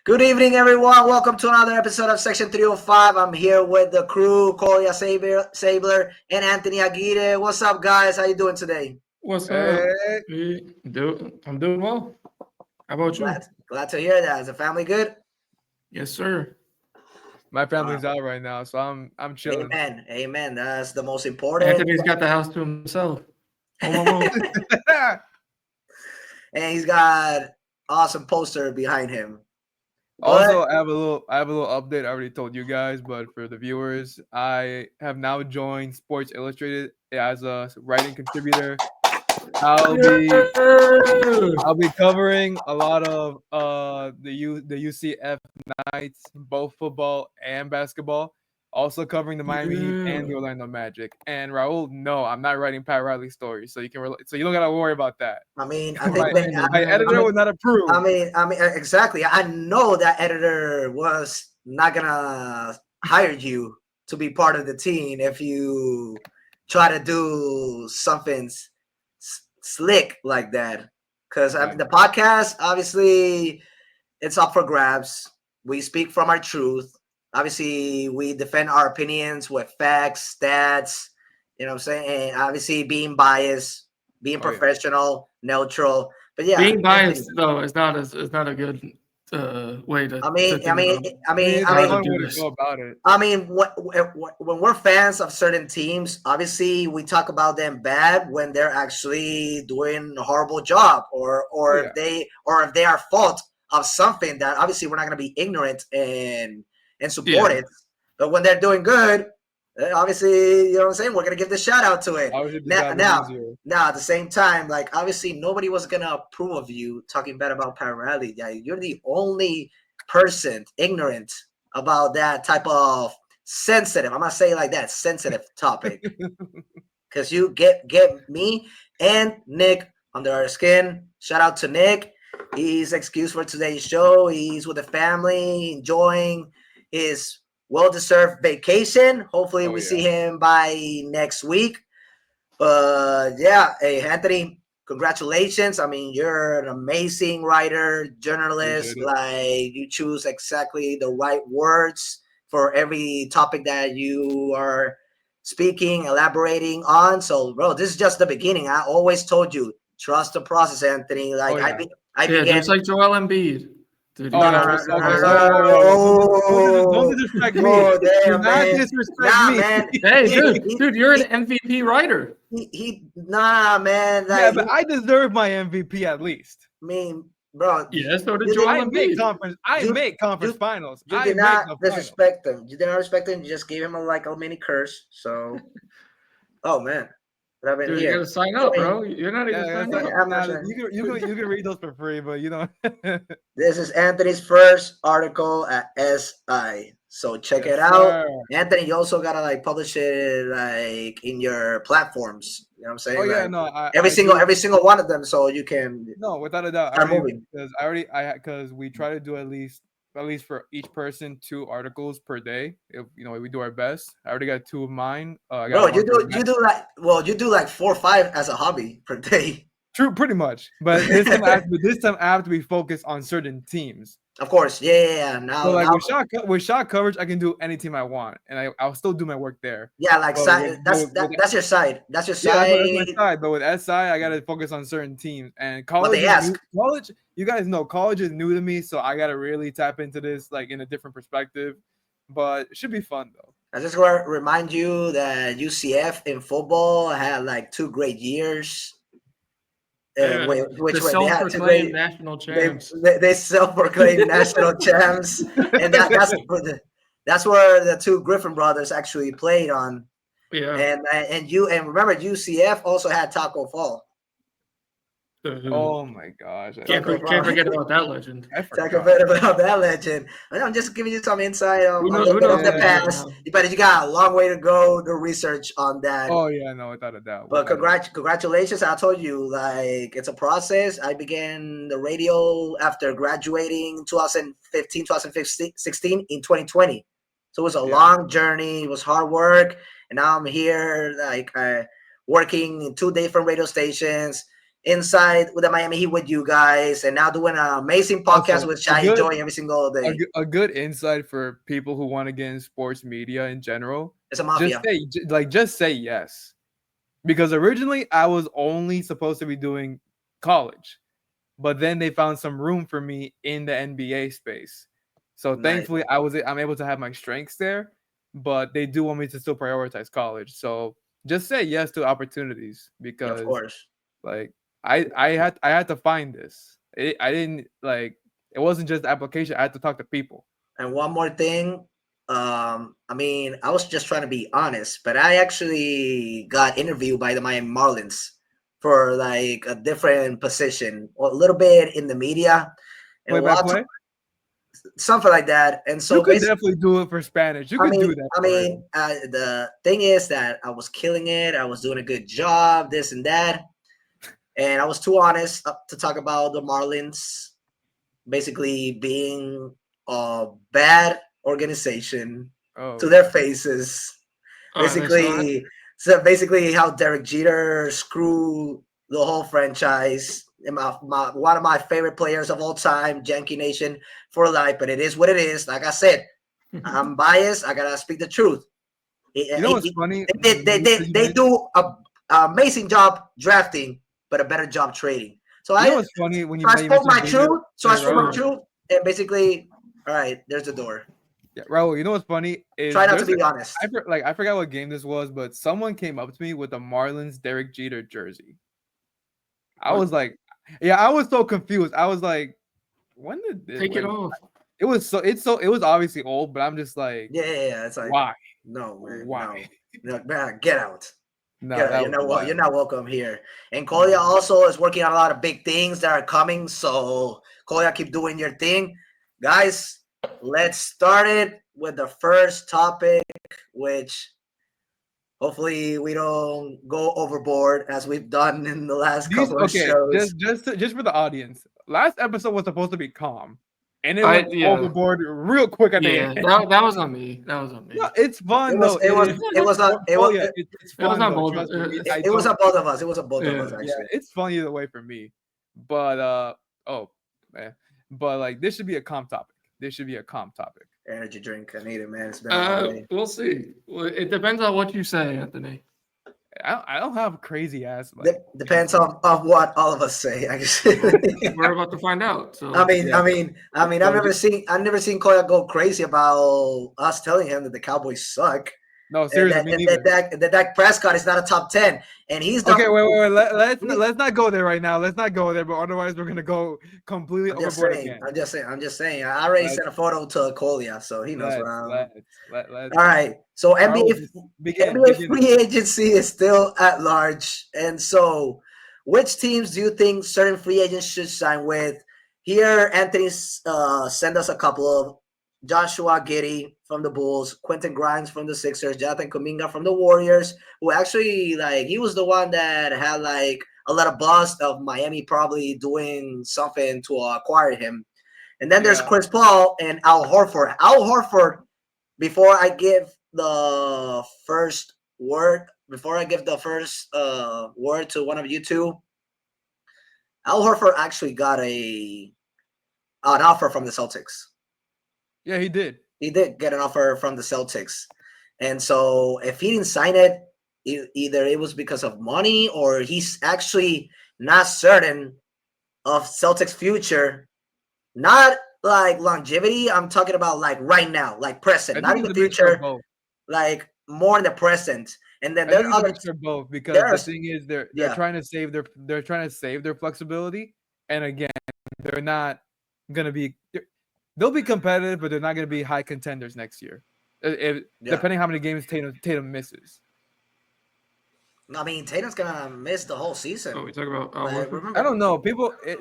Good evening, everyone. Welcome to another episode of Section 305. I'm here with the crew, Kolya Zabler and Anthony Aguirre. What's up, guys? How you doing today? What's up? Hey, I'm doing well. How about you? Glad to hear that. Is the family good? Yes, sir. my family's out right now, so I'm chilling. Amen. Amen. That's the most important. Anthony's got the house to himself. Home alone. And he's got awesome poster behind him. Also, I have a little update. I already told you guys, but for the viewers, I have now joined Sports Illustrated as a writing contributor. I'll be I'll be covering a lot of the UCF Knights, both football and basketball. Also covering the Miami Heat and the Orlando Magic. And Raul, no, I'm not writing Pat Riley stories, so you don't gotta worry about that. I mean, I My, think my editor would not approve. exactly. I know that editor was not gonna hire you to be part of the team if you try to do something slick like that. Because the podcast, obviously, it's up for grabs. We speak from our truth. Obviously, we defend our opinions with facts, stats. You know what I'm saying? And obviously, being biased, being professional, neutral. But yeah, Being biased though is not a good way to. Go about it. I mean, when we're fans of certain teams, obviously we talk about them bad when they're actually doing a horrible job, or if they are fault of something that obviously we're not going to be ignorant and support it. But when they're doing good, obviously, you know what I'm saying, we're going to give the shout out to it. Now, at the same time, like, obviously nobody was going to approve of you talking bad about Pat Riley. Yeah, you're the only person ignorant about that type of sensitive, I'm going to say it like that, sensitive topic. Because you get me and Nick under our skin. Shout out to Nick. He's excused for today's show. He's with the family, enjoying his well-deserved vacation. Hopefully we see him by next week. But yeah, hey, Anthony, congratulations. I mean, you're an amazing writer, journalist. Like, you choose exactly the right words for every topic that you are speaking, elaborating on. So, bro, this is just the beginning. I always told you, trust the process, Anthony. Like, I began just like Joel Embiid. Dude, don't disrespect me. Do not disrespect me. Man. Hey, dude, you're an MVP writer. Man. Like, yeah, but I deserve my MVP at least. I mean, bro. Yeah, so did Joel Embiid. I make conference finals. You did not disrespect him. You did not respect him. You just gave him a mini curse. So, oh man. But I've been Dude, here. you gotta sign up, bro. You're not even signed up. You can read those for free, but you know. This is Anthony's first article at SI, so check it out. Sir. Anthony, you also gotta publish it in your platforms. You know what I'm saying? Oh yeah, no. Every single one of them, so you can. No, without a doubt. Because we try to do at least for each person 2 articles per day. If we do our best. I already got 2 of mine. Bro, you do like 4 or 5 as a hobby per day. True, pretty much. But this time I have to be focused on certain teams. Of course, yeah. Now, so with shot coverage, I can do any team I want, and I'll still do my work there. Yeah, that's your side. That's your side. Yeah, that's my side. But with SI, I gotta focus on certain teams. And college, you guys know, college is new to me, so I gotta really tap into this in a different perspective. But it should be fun though. I just want to remind you that UCF in football had 2 great years. Which self-proclaimed national champs. They self-proclaimed national champs, and that's where the 2 Griffin brothers actually played on. Yeah, and remember, UCF also had Taco Fall. Oh my gosh! Can't forget about that legend. Talk about that legend. I'm just giving you some insight on the past, but you got a long way to go to research on that. Oh yeah, no, without a doubt. But congratulations! I told you, it's a process. I began the radio after graduating 2015, 2016 in 2020. So it was a long journey. It was hard work, and now I'm here, working in 2 different radio stations. inside with the Miami Heat with you guys, and now doing an amazing podcast, which I enjoy every single day. A good insight for people who want to get in sports media in general. It's a mafia. Just say yes. Because originally I was only supposed to be doing college, but then they found some room for me in the NBA space. So thankfully I'm able to have my strengths there, but they do want me to still prioritize college. So just say yes to opportunities because of course. Like I had to find this. It wasn't just the application. I had to talk to people. And one more thing, I mean, I was just trying to be honest, but I actually got interviewed by the Miami Marlins for like a different position, a little bit in the media, and play? Something like that. And so you could definitely do it for Spanish. You could do that. The thing is that I was killing it. I was doing a good job, this and that. And I was too honest to talk about the Marlins basically being a bad organization to their faces. Basically how Derek Jeter screwed the whole franchise. And one of my favorite players of all time, Yankee Nation for life, but it is what it is. Like I said, I'm biased. I gotta speak the truth. You know what's funny? They do an amazing job drafting, but a better job trading. So you know what's funny when I spoke my truth. So I spoke my truth, and basically, all right, there's the door. Yeah, Raul, you know what's funny is try not to be honest. I forgot what game this was, but someone came up to me with a Marlins Derek Jeter jersey. I was like, yeah, I was so confused. I was like, when did this take it off? It was obviously old, but I'm just like, yeah. It's like, why? No, man, why? No, man, get out. No, you're not welcome here. And Kolya also is working on a lot of big things that are coming. So Kolya, keep doing your thing, guys. Let's start it with the first topic, which hopefully we don't go overboard as we've done in the last couple of shows. Just for the audience, last episode was supposed to be calm, and it went overboard real quick at the end. That was on me. No, it's fun though. It was not both of us. It was both of us. Actually, it's fun either way for me. But but like this should be a calm topic. Energy drink. I need it, man. It's been we'll see. It depends on what you say, Anthony. I don't have crazy ass. Depends on what all of us say. We're about to find out. So I've never seen Kolya go crazy about us telling him that the Cowboys suck. No, seriously. The Dak Prescott is not a top 10, and he's okay. Wait. Let's not go there right now. Let's not go there, but otherwise we're gonna go completely overboard again. I'm just saying. I already sent a photo to Kolya, so he knows what I'm. All right. So NBA free agency is still at large, and so which teams do you think certain free agents should sign with? Here, Anthony send us a couple of. Joshua Giddey from the Bulls, Quentin Grimes from the Sixers, Jonathan Kuminga from the Warriors, who actually he was the one that had a lot of buzz of Miami probably doing something to acquire him. And then there's Chris Paul and Al Horford. Al Horford, before I give the first word to one of you two, Al Horford actually got an offer from the Celtics. Yeah, he did. He did get an offer from the Celtics. And so if he didn't sign it, either it was because of money or he's actually not certain of Celtics' future. Not like longevity. I'm talking about right now, present, not in the future. More in the present. And then there are other both because the thing is they're trying to save their flexibility. And again, they're not gonna be. They'll be competitive, but they're not going to be high contenders next year, depending how many games Tatum misses. I mean, Tatum's going to miss the whole season. Oh, we talk about. I don't know.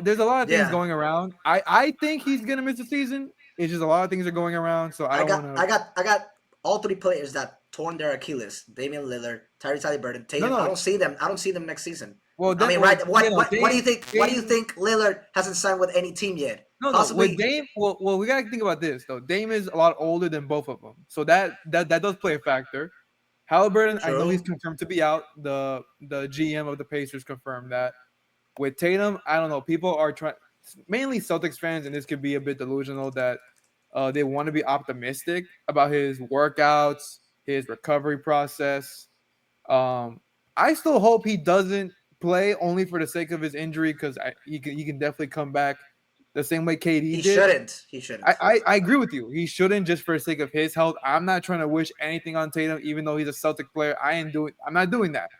There's a lot of things going around. I think he's going to miss the season. It's just a lot of things are going around. So I got all three players that torn their Achilles: Damian Lillard, Tyrese Haliburton, Tatum. I don't see them next season. Well, what do you think? What do you think Lillard hasn't signed with any team yet? No. With Dame, well, we gotta think about this though. Dame is a lot older than both of them, so that does play a factor. Haliburton, I know he's confirmed to be out. The GM of the Pacers confirmed that. With Tatum, I don't know. People are trying, mainly Celtics fans, and this could be a bit delusional that they want to be optimistic about his workouts, his recovery process. I still hope he doesn't play only for the sake of his injury because he can definitely come back the same way KD He did. shouldn't. He shouldn't. I agree with you. He shouldn't just for the sake of his health. I'm not trying to wish anything on Tatum, even though he's a Celtic player. I'm not doing that.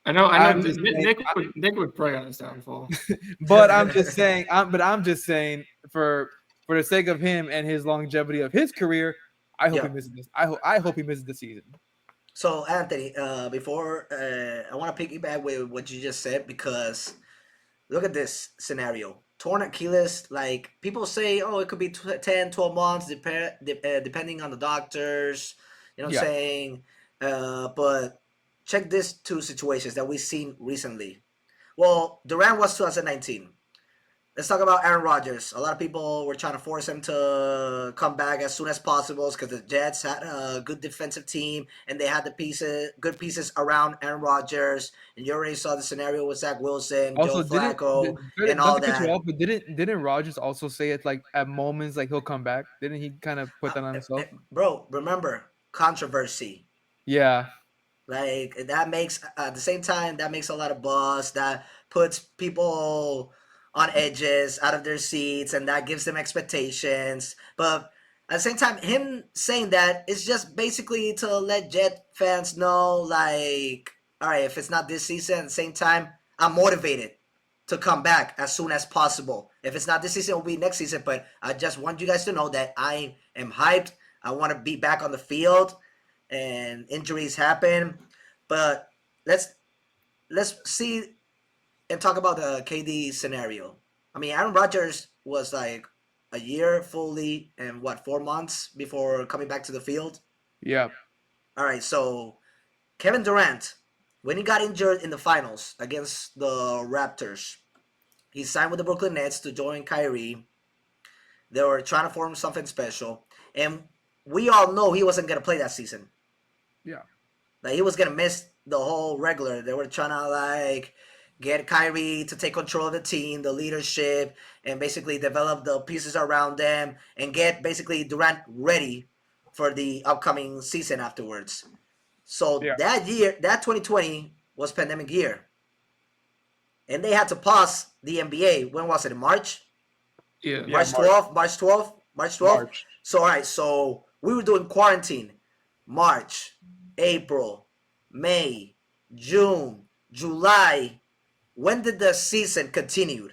I know. I'm just Nick would pray on his downfall. But I'm just saying. I'm just saying for the sake of him and his longevity of his career, I hope he misses this. I hope he misses the season. So Anthony, before I want to piggyback with what you just said because look at this scenario. Torn Achilles, like people say, oh, it could be 10, 12 months, depending on the doctors. You know what I'm saying? But check these two situations that we've seen recently. Well, Durant was 2019. Let's talk about Aaron Rodgers. A lot of people were trying to force him to come back as soon as possible because the Jets had a good defensive team and they had the good pieces around Aaron Rodgers. And you already saw the scenario with Zach Wilson, Also, Joe Flacco, and all that. Off, but didn't Rodgers also say it like at moments like he'll come back? Didn't he kind of put that on himself? Bro, remember controversy. Yeah. Like that makes at the same time that makes a lot of buzz. That puts people on edges, out of their seats, and that gives them expectations. But at the same time, him saying that is just basically to let Jet fans know, like, all right, if it's not this season, at the same time, I'm motivated to come back as soon as possible. If it's not this season, it'll be next season. But I just want you guys to know that I am hyped. I want to be back on the field, and injuries happen. But let's see and talk about the KD scenario. I mean, Aaron Rodgers was like a year fully and 4 months before coming back to the field? Yeah. All right, so Kevin Durant, when he got injured in the finals against the Raptors, he signed with the Brooklyn Nets to join Kyrie. They were trying to form something special. And we all know he wasn't going to play that season. Yeah. Like, he was going to miss the whole regular. They were trying to, like, get Kyrie to take control of the team, the leadership, and basically develop the pieces around them and get basically Durant ready for the upcoming season afterwards. So that year, that 2020 was pandemic year. And they had to pause the NBA. When was it? In March? Yeah. March 12th? So, all right. So we were doing quarantine. March, April, May, June, July. When did the season continue?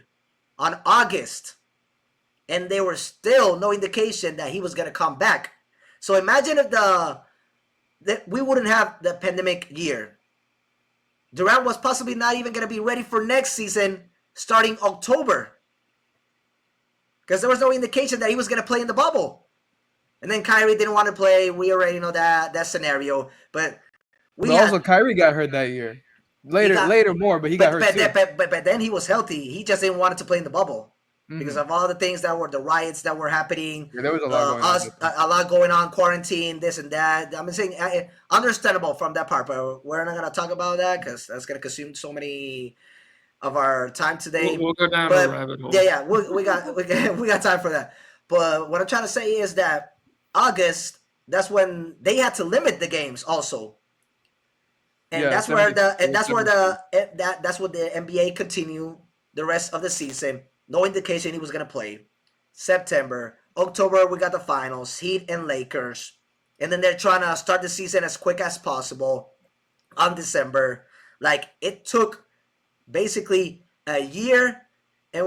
On August. And there were still no indication that he was going to come back. So imagine if that we wouldn't have the pandemic year. Durant was possibly not even going to be ready for next season starting October. Because there was no indication that he was going to play in the bubble. And then Kyrie didn't want to play. We already know that scenario. But also Kyrie got hurt that year. Later more, but he got hurt too. But then he was healthy. He just didn't want to play in the bubble. Because of all the things that were the riots that were happening. Yeah, there was a lot going on, quarantine, this and that. I'm saying understandable from that part, but we're not going to talk about that because that's going to consume so many of our time today. We'll go down a rabbit hole. Yeah, we got time for that. But what I'm trying to say is that August, that's when they had to limit the games also. And that's what the NBA continued the rest of the season. No indication he was going to play. September, October, we got the finals, Heat and Lakers. And then they're trying to start the season as quick as possible on December. Like, it took basically a year and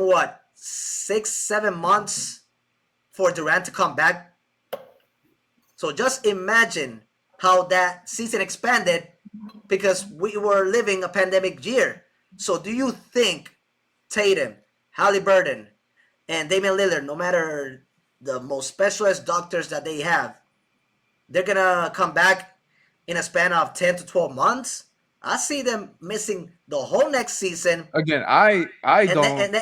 6-7 months for Durant to come back. So just imagine how that season expanded because we were living a pandemic year. So do you think Tatum, Halliburton, and Damian Lillard, no matter the most specialist doctors that they have, they're going to come back in a span of 10 to 12 months? I see them missing the whole next season. Again, I don't.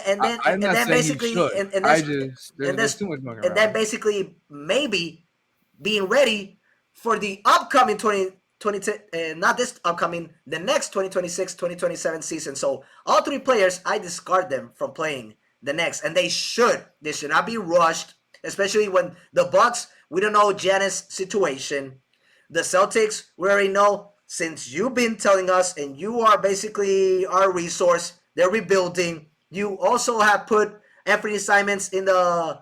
I'm not saying he should. There's too much going on. And then basically maybe being ready for the upcoming 2022 not this upcoming, the next 2026-2027 season. So all 3 players, I discard them from playing the next, and they should not be rushed, especially when the Bucks, we don't know Giannis' situation. The Celtics, we already know, since you've been telling us, and you are basically our resource, they're rebuilding. You also have put Anthony Simons in the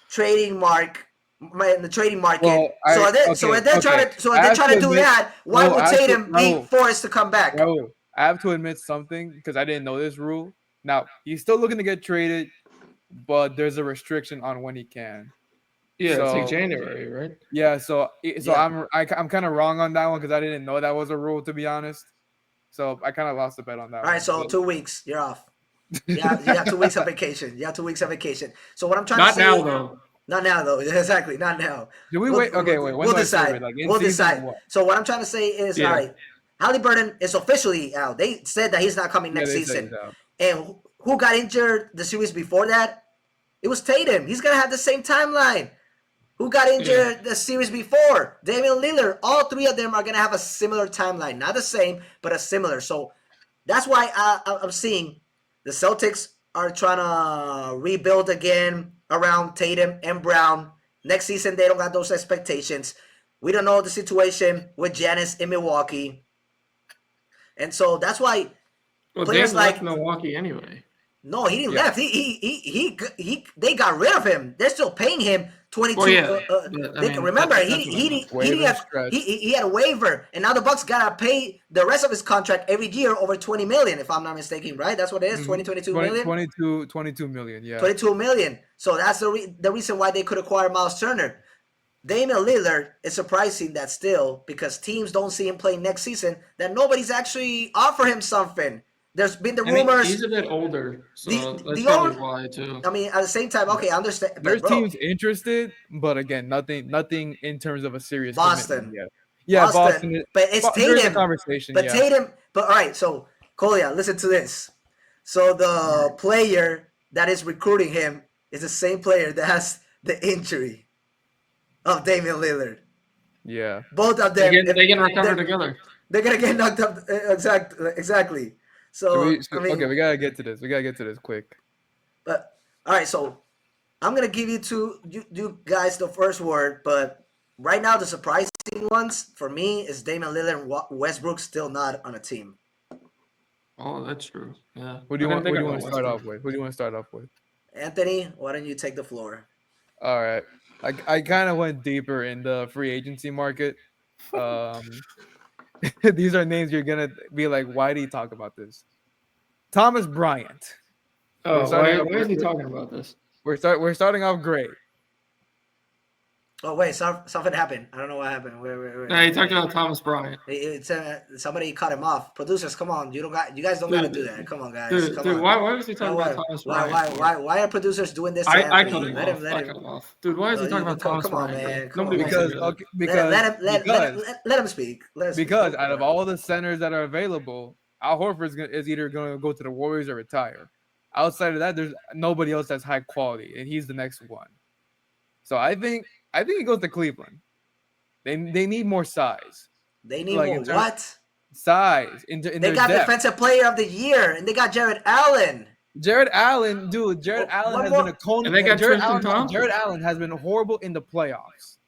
trading market. Well, if they're trying to do that, why would Tatum be forced to come back? Raul, I have to admit something because I didn't know this rule. Now he's still looking to get traded, but there's a restriction on when he can. Yeah, so, it's like January, right? Yeah, so yeah. I'm kind of wrong on that one because I didn't know that was a rule, to be honest. So I kind of lost the bet on that. All right, so 2 weeks, you're off. Yeah, you have 2 weeks of vacation. So what I'm trying to say, not now though. Exactly, not now. Do we wait? Okay, wait. We'll decide. We'll decide. So what I'm trying to say is, all right, Haliburton is officially out. They said that he's not coming next season. And who got injured the series before that? It was Tatum. He's gonna have the same timeline. Who got injured the series before? Damian Lillard. All 3 of them are gonna have a similar timeline, not the same, but a similar. So that's why I'm seeing the Celtics are trying to rebuild again around Tatum and Brown. Next season, they don't got those expectations. We don't know the situation with Giannis in Milwaukee. And so that's why players left Milwaukee anyway. No, he didn't left. They got rid of him. They're still paying him 22. Remember, he had a waiver, and now the Bucks gotta pay the rest of his contract every year over $20 million, if I'm not mistaken, right? That's what it is, 22 million? 22 million, yeah. 22 million. So that's the reason why they could acquire Miles Turner. Damian Lillard is surprising that still, because teams don't see him playing next season, that nobody's actually offered him something. There's been the rumors. He's a bit older, so that's probably why too. I mean, at the same time, okay, I understand. There's teams interested, but again, nothing in terms of a serious Boston. Yet. Yeah, Boston. But it's Tatum. Conversation, but Tatum. But all right, so Kolya, listen to this. So the player that is recruiting him is the same player that has the injury of Damian Lillard. Yeah. Both of them. They can recover together. They're gonna get knocked up. Exactly. So we gotta get to this. We gotta get to this quick. But all right, so I'm gonna give you guys the first word. But right now, the surprising ones for me is Damian Lillard and Westbrook still not on a team. Oh, that's true. Yeah. Who do you want to start off with? Anthony, why don't you take the floor? All right. I kind of went deeper in the free agency market. These are names you're gonna be like, why do you talk about this? Thomas Bryant. Oh, why is he talking about this? We're starting off great. Oh wait, something happened. I don't know what happened. Wait. No, he talked about Thomas Bryant. Somebody cut him off. Producers, come on. You guys don't gotta do that. Come on, guys. Come on. Why was he talking about Thomas Bryant? Why are producers doing this? I cut him off. Dude, why is he talking about Thomas Bryant? Come on, man. Because let him speak. Because out of all the centers that are available, Al Horford is either going to go to the Warriors or retire. Outside of that, there's nobody else that's high quality, and he's the next one. So I think he goes to Cleveland. They need more size. They need more what? Size. They got Defensive Player of the Year, and they got Jared Allen. Jared Allen has been a cone. And they got Jared Allen has been horrible in the playoffs.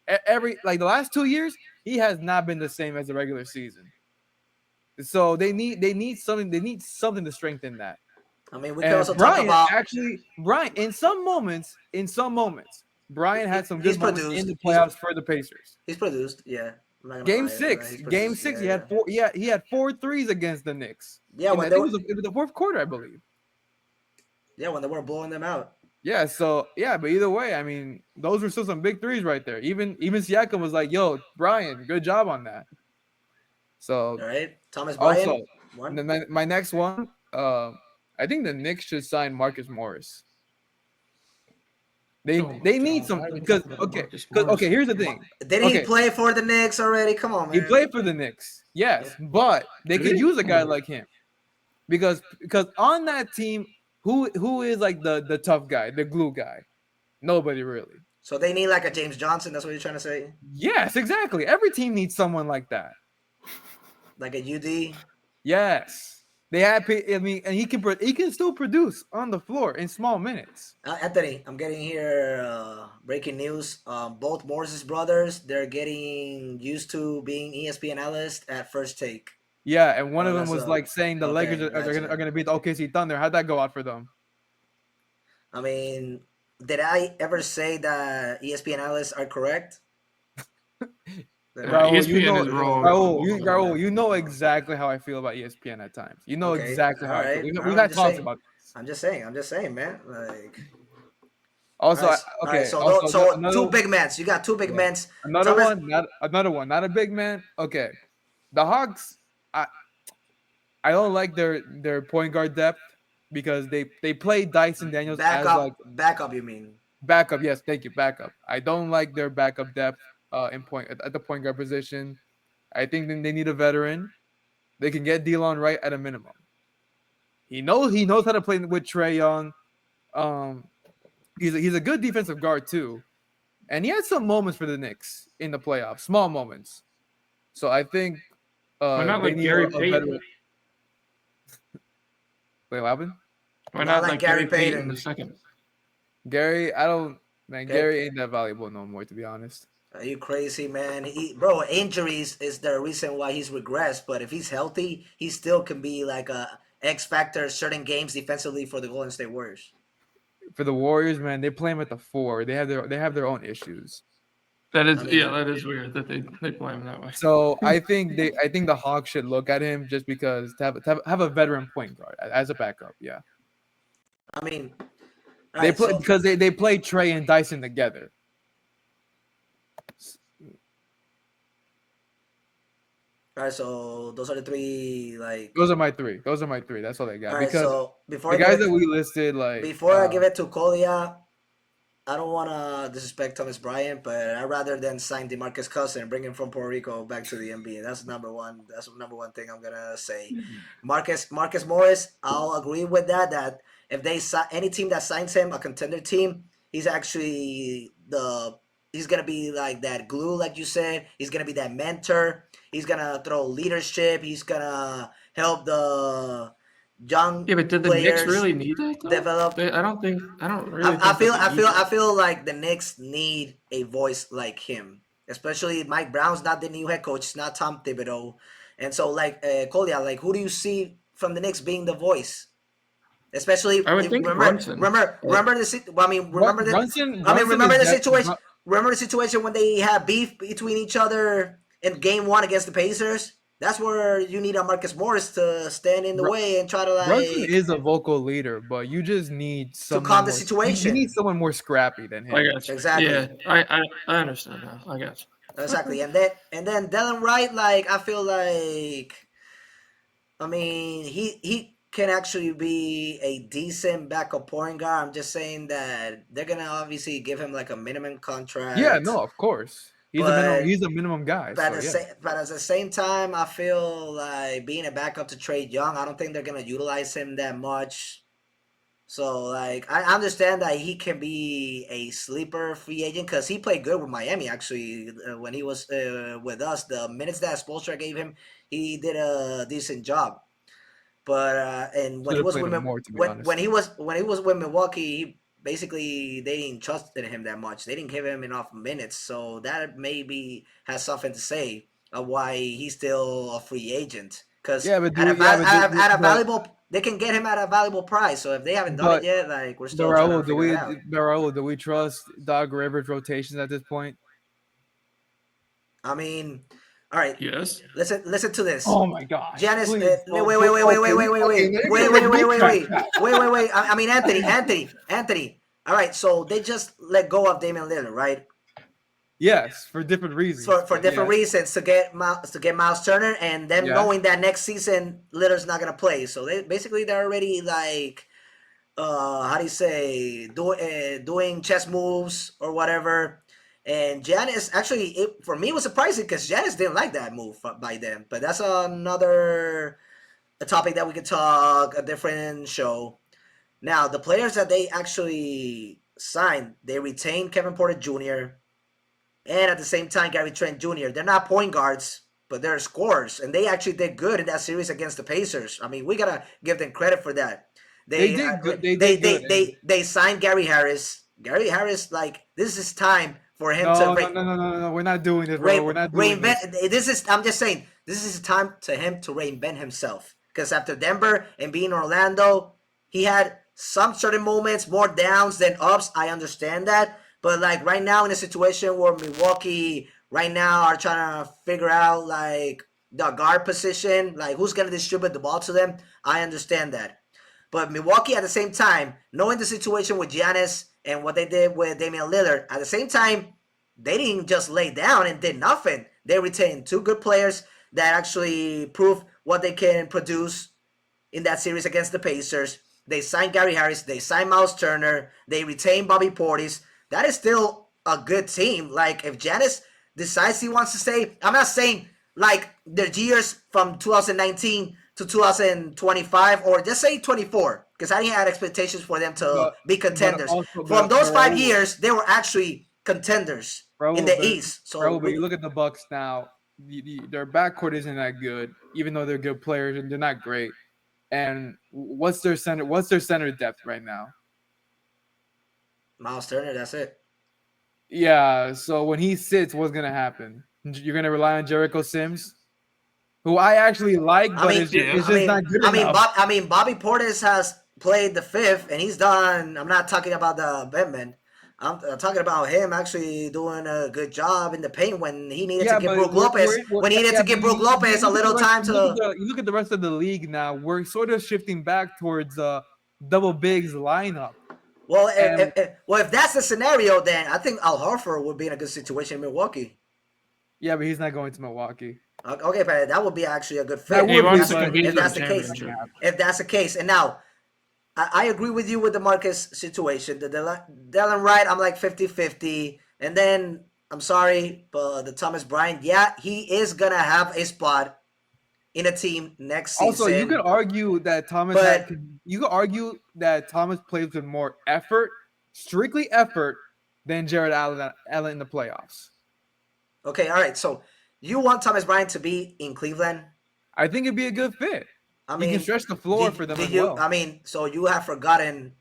The last 2 years, he has not been the same as the regular season. So they need something to strengthen that. I mean, we can also talk about Brian. In some moments, Brian had some good moments in the playoffs for the Pacers. He's produced, yeah. Game six, he had four. Yeah, he had 4 threes against the Knicks. Yeah, it was the fourth quarter, I believe. Yeah, when they were blowing them out. Yeah, but either way, I mean, those were still some big threes right there. Even Siakam was like, "Yo, Brian, good job on that." So, all right, Thomas Bryant. Also, my next one, I think the Knicks should sign Marcus Morris. They need some because here's the thing. Didn't he play for the Knicks already? Come on, man. He played for the Knicks, yes, but they could use a guy like him because on that team, who is like the tough guy, the glue guy? Nobody really. So they need like a James Johnson. That's what you're trying to say? Yes, exactly. Every team needs someone like that. like a UD. Yes, they had. I mean, and he can still produce on the floor in small minutes. Anthony, I'm getting here breaking news. Both Morris brothers, they're getting used to being ESPN analysts at First Take. Yeah, and one of them That's was like saying the okay, Lakers are gotcha. going to beat the OKC Thunder. How'd that go out for them? I mean, did I ever say that ESPN analysts are correct? Raul, ESPN is wrong. Raul, you know exactly how I feel about ESPN at times. You know Okay, exactly all how I feel. right. We've had talks about this. I'm just saying, man. Like, Also, all right, okay. so Also, so two big men. You got two big men. Another one, not a big man. Okay, the Hawks. I don't like their point guard depth because they play Dyson Daniels as like Backup. You mean? backup? Yes, thank you, backup. I don't like their backup depth in point at the point guard position. I think they need a veteran. They can get Delon Wright at a minimum. He knows how to play with Trae Young. Um, he's a good defensive guard too, and he had some moments for the Knicks in the playoffs, small moments. So I think Why not they like need Gary a Payton? veteran. Wait, what happened? Why Not not like like Gary Gary Payton Payton. the second? Gary, I don't. Man, Okay. Gary ain't that valuable no more, to be honest. Are you crazy, man? Bro, injuries is the reason why he's regressed. But if he's healthy, he still can be like a X factor certain games defensively for the Golden State Warriors. For the Warriors, man, they play him at the 4. They have their own issues. That is weird that they play him that way. So I think the Hawks should look at him just because to have a veteran point guard as a backup. Yeah, I mean, they play because they play Trae and Dyson together. All right, so those are the three. Like Those are my three. That's all they got. all right, Because so before the guys that we listed, like before I give it to Kolya, I don't want to disrespect Thomas Bryant, but I'd rather than sign DeMarcus Cousins and bring him from Puerto Rico back to the NBA. That's number one. That's the number one thing I'm gonna say. Marcus Morris, I'll agree with that. That if they any team that signs him, a contender team, he's actually he's gonna be like that glue, like you said. He's gonna be that mentor. He's gonna throw leadership. He's gonna help the young Yeah, but did the players Knicks really need that? Though? develop. I don't really. I feel like the Knicks need a voice like him, especially Mike Brown's not the new head coach. It's not Tom Thibodeau, and so like Kolya, like who do you see from the Knicks being the voice? Especially I would think Brunson. Remember the Brunson remember the situation. Remember the situation when they had beef between each other in Game 1 against the Pacers. That's where you need a Marcus Morris to stand in the way and try to like. Brunson is a vocal leader, but you just need someone to calm the situation. You need someone more scrappy than him. I got you. Exactly. Yeah, I understand now. I got you. Exactly, and then Dylan Wright, like I feel like, I mean he can actually be a decent backup point guard. I'm just saying that they're gonna obviously give him like a minimum contract. Yeah, no, of course. He's a minimum guy. But at the same time, I feel like being a backup to Trae Young, I don't think they're gonna utilize him that much. So like I understand that he can be a sleeper free agent because he played good with Miami actually when he was with us. The minutes that Spoelstra gave him, he did a decent job. But and when he was with when he was with Milwaukee, he basically they didn't trust in him that much. They didn't give him enough minutes, so that maybe has something to say of why he's still a free agent. Because at a valuable, they can get him at a valuable price. So if they haven't done it yet, like we're still trying to figure it out. Raul, do we trust Doc Rivers' rotations at this point? I mean, all right. Yes. Listen to this. Oh my gosh. Giannis, wait. I mean, Anthony. All right, so they just let go of Damian Lillard, right? Yes, for different reasons. For different reasons to get Miles Turner, and them knowing that next season Lillard's not gonna play. So they're already like, how do you say, doing chess moves or whatever. And Giannis, actually, for me, it was surprising because Giannis didn't like that move by them. But that's another topic that we could talk, a different show. Now, the players that they actually signed, they retained Kevin Porter Jr., and at the same time, Gary Trent Jr. They're not point guards. but they're scorers, and they actually did good in that series against the Pacers. I mean, we gotta give them credit for that. They did good. They did good. They signed Gary Harris. Gary Harris, like, this is time for him No, to no. We're not doing this, bro. We're not doing reinvent. I'm just saying, this is time to him to reinvent himself. Because after Denver and being Orlando, he had some certain moments, more downs than ups. I understand that. But, like, right now in a situation where Milwaukee right now are trying to figure out, like, the guard position, like, who's going to distribute the ball to them, I understand that. But Milwaukee, at the same time, knowing the situation with Giannis and what they did with Damian Lillard, at the same time, they didn't just lay down and did nothing. They retained 2 good players that actually prove what they can produce in that series against the Pacers. They signed Gary Harris. They signed Miles Turner. They retained Bobby Portis. That is still a good team. Like, if Giannis decides he wants to stay, I'm not saying, like, their years from 2019 to 2025, or just say 24, because I didn't have expectations for them to be contenders. From those 5 years, they were actually contenders in the East. So, but you look at the Bucks now. Their backcourt isn't that good, even though they're good players and they're not great. And what's their center? What's their center depth right now? Miles Turner. That's it. Yeah. So when he sits, what's gonna happen? You're gonna rely on Jericho Sims, who I actually like, but it's just not good enough. Bobby Portis has played the 5th, and he's done. I'm not talking about the Batman. I'm talking about him actually doing a good job in the paint when he needed to give Brook Lopez. When he needed to give Brook Lopez a little time to. You look at the rest of the league now. We're sort of shifting back towards double bigs lineup. Well, if that's the scenario, then I think Al Horford would be in a good situation in Milwaukee. Yeah, but he's not going to Milwaukee. Okay, but that would be actually a good fit. If that's the case. And now, I agree with you with the Marcus situation. The Delon Wright, I'm like 50-50. And then, I'm sorry, but the Thomas Bryant, yeah, he is going to have a spot in a team next season. Also, you could argue that Thomas plays with more effort, strictly effort, than Jared Allen in the playoffs. Okay, all right. So, you want Thomas Bryant to be in Cleveland? I think it'd be a good fit. I mean, he can stretch the floor for them as well. I mean, so you have forgotten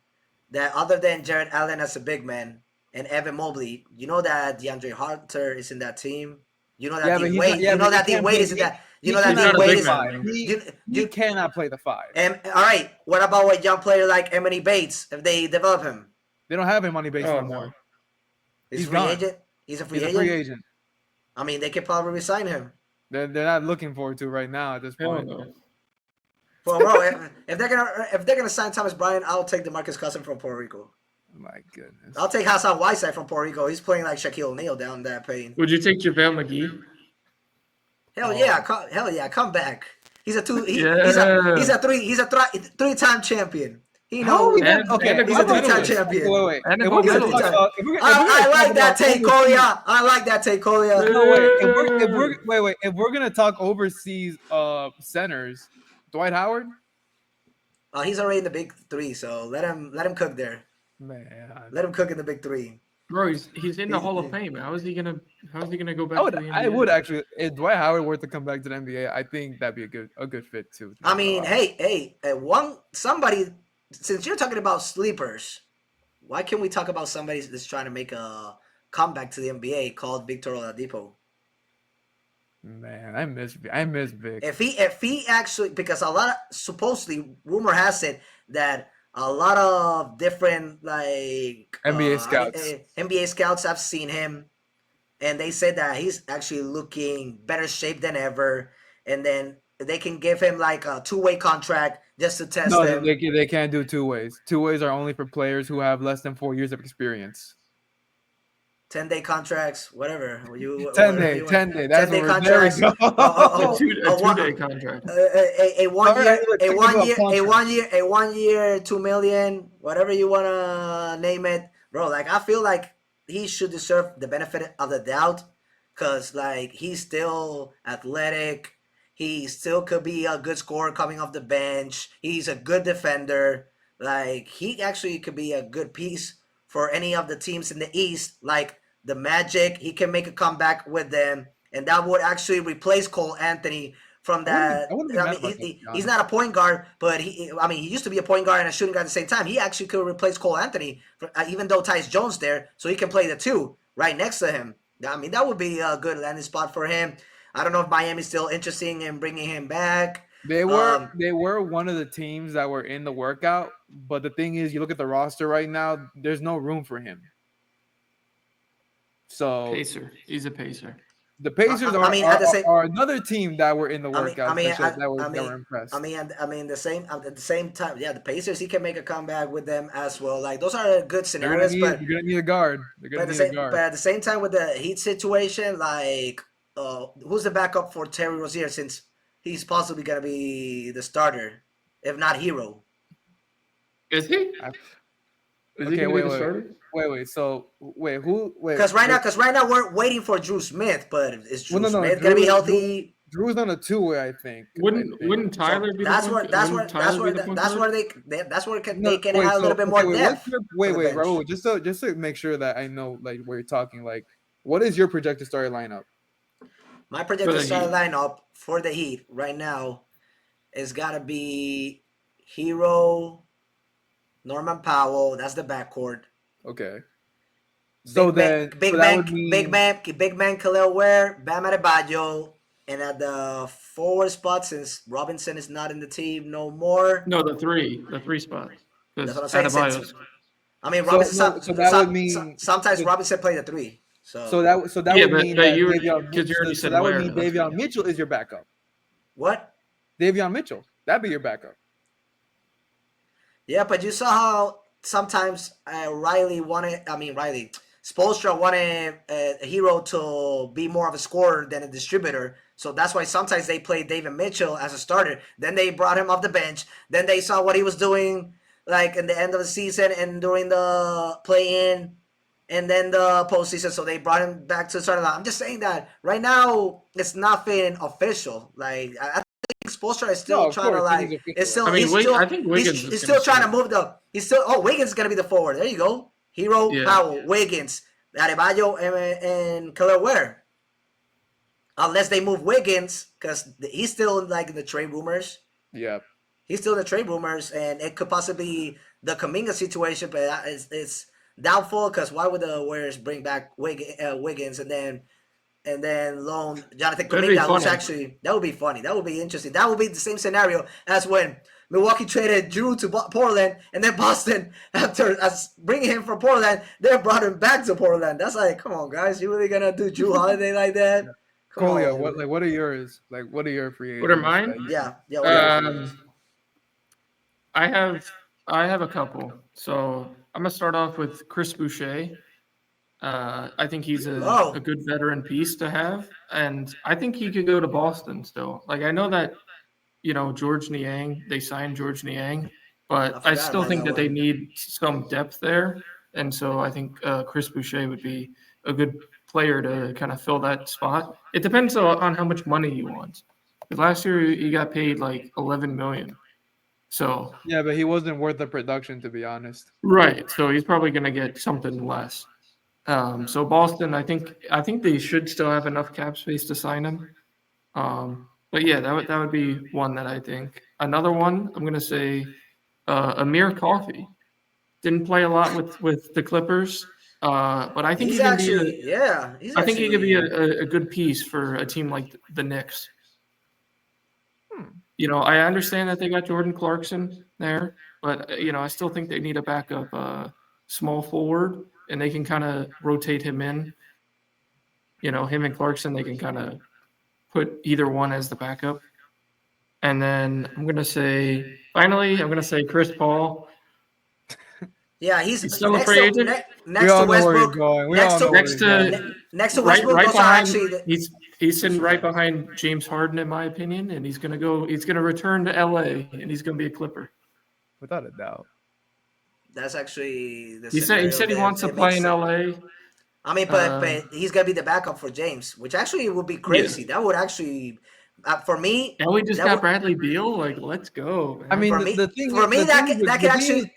that other than Jared Allen as a big man and Evan Mobley, you know that DeAndre Hunter is in that team. You know that D-Wade is in that. You know that D-Wade is. You cannot play the 5. And all right, what about a young player like Emily Bates if they develop him? They don't have Emily Bates anymore. He's a free agent. He's a free agent. I mean, they could probably resign him. They're not looking forward to right now at this point. Well, bro, if they're gonna sign Thomas Bryant, I'll take DeMarcus Cousins from Puerto Rico. My goodness. I'll take Hassan Whiteside from Puerto Rico. He's playing like Shaquille O'Neal down that pain. Would you take JaVale McGee? Hell yeah, come back. He's a 3-time champion. He knows. He's a 3-time champion. Wait. I like that take, Kolya. No, wait. If we're gonna talk overseas centers, Dwight Howard. He's already in the big 3, so let him cook there. Man, let him cook in the big 3. Bro, he's in the Hall of Fame. How is he gonna go back to the NBA? I would actually, if Dwight Howard were to come back to the NBA, I think that'd be a good fit too. I mean, somebody. Since you're talking about sleepers, why can't we talk about somebody that's trying to make a comeback to the NBA called Victor Oladipo? Man, I miss Vic. If he actually, because supposedly rumor has it that a lot of different NBA scouts have seen him, and they said that he's actually looking better shape than ever, and then they can give him like a 2-way contract just to test him. They can't do 2 ways. 2 ways are only for players who have less than 4 years of experience. 10-day contracts, whatever. 10-day. That's 10-day contracts. A 2-day contract. A 1 year, $2 million, whatever you wanna name it, bro. Like, I feel like he should deserve the benefit of the doubt, cause like he's still athletic. He still could be a good scorer coming off the bench. He's a good defender. Like, he actually could be a good piece for any of the teams in the East, like the Magic. He can make a comeback with them. and that would actually replace Cole Anthony from that. I wouldn't be mad about that, to be He's honest. not a point guard, but he used to be a point guard and a shooting guard at the same time. He actually could replace Cole Anthony, even though Tyus Jones there, so he can play the two right next to him. I mean, that would be a good landing spot for him. I don't know if Miami's still interested in bringing him back. They were one of the teams that were in the workout, but the thing is, you look at the roster right now, there's no room for him. So Pacer. He's a pacer. The Pacers are another team that were in the workout that were impressed. At the same time, yeah, the Pacers, he can make a comeback with them as well. Like, those are good scenarios, but you're gonna need a guard. But at the same time, with the Heat situation, like, who's the backup for Terry Rozier, since he's possibly gonna be the starter, if not Hero? Is he? Okay, wait. So who? Because right now we're waiting for Drew Smith, but is Drew Smith gonna be healthy? Drew's on a two-way, I think. Wouldn't Tyler be? That's where they can have a little bit more depth. Wait, Raul, just to make sure that I know like where you're talking. Like, what is your projected starting lineup? My projected starting lineup for the Heat right now is gotta be Hero, Norman Powell. That's the backcourt. Okay. Big man, Khalil Ware, Bam Adebayo, and at the forward spot, since Robinson is not in the team no more. No, the three spot. That's what I'm saying. Robinson. Sometimes Robinson played the three. So that would mean Davion Mitchell is your backup. What? Davion Mitchell. That'd be your backup. Yeah, but you saw how sometimes Spoelstra wanted Hero to be more of a scorer than a distributor. So that's why sometimes they played David Mitchell as a starter. Then they brought him off the bench. Then they saw what he was doing, like in the end of the season and during the play-in and then the postseason. So they brought him back to the starting line. I'm just saying that right now it's nothing official. Like, I think Spoelstra is still trying to like. It's still. I think Wiggins. He's still trying to move the. Wiggins is gonna be the forward. There you go. Hero, Powell, Wiggins, Adebayo, and Khalil Ware. Unless they move Wiggins, because he's still like in the trade rumors. Yeah. He's still in the trade rumors, and it could possibly be the Kuminga situation, but it's doubtful, because why would the Warriors bring back Wiggins and then loan Jonathan Kuminga, which actually, that would be funny. That would be interesting. That would be the same scenario as when Milwaukee traded Drew to Portland, and then Boston, after bringing him from Portland, they brought him back to Portland. That's like, come on, guys. You really going to do Drew Holiday like that? Kolya, what are yours? Like, what are your free agents? What are mine? Yeah. I have a couple. So I'm gonna start off with Chris Boucher. I think he's a good veteran piece to have, and I think he could go to Boston still. Like, I know that, George Niang, they signed George Niang, but I still think that they need some depth there, and so I think Chris Boucher would be a good player to kind of fill that spot. It depends on how much money he wants. Because last year he got paid like $11 million. So yeah, but he wasn't worth the production, to be honest. Right. So he's probably going to get something less. So Boston, I think they should still have enough cap space to sign him. But yeah, that would be one that I think. Another one, I'm going to say Amir Coffey. Didn't play a lot with the Clippers, but I think he could be a good piece for a team like the Knicks. I understand that they got Jordan Clarkson there, but I still think they need a backup small forward, and they can kind of rotate him in. Him and Clarkson, they can kind of put either one as the backup. And then I'm gonna say Chris Paul. Yeah, he's still a free agent. Next to Westbrook. Next to Westbrook, right behind. He's sitting right behind James Harden, in my opinion, and he's gonna return to LA, and he's gonna be a Clipper. Without a doubt. That's actually he said he wants to play in LA. I mean, but he's gonna be the backup for James, which actually would be crazy. Yeah. That would actually For me, and we just got Bradley Beal. Like, let's go, man. I mean, For me- the thing for is, me, the that thing can- is- that the can thing is, actually-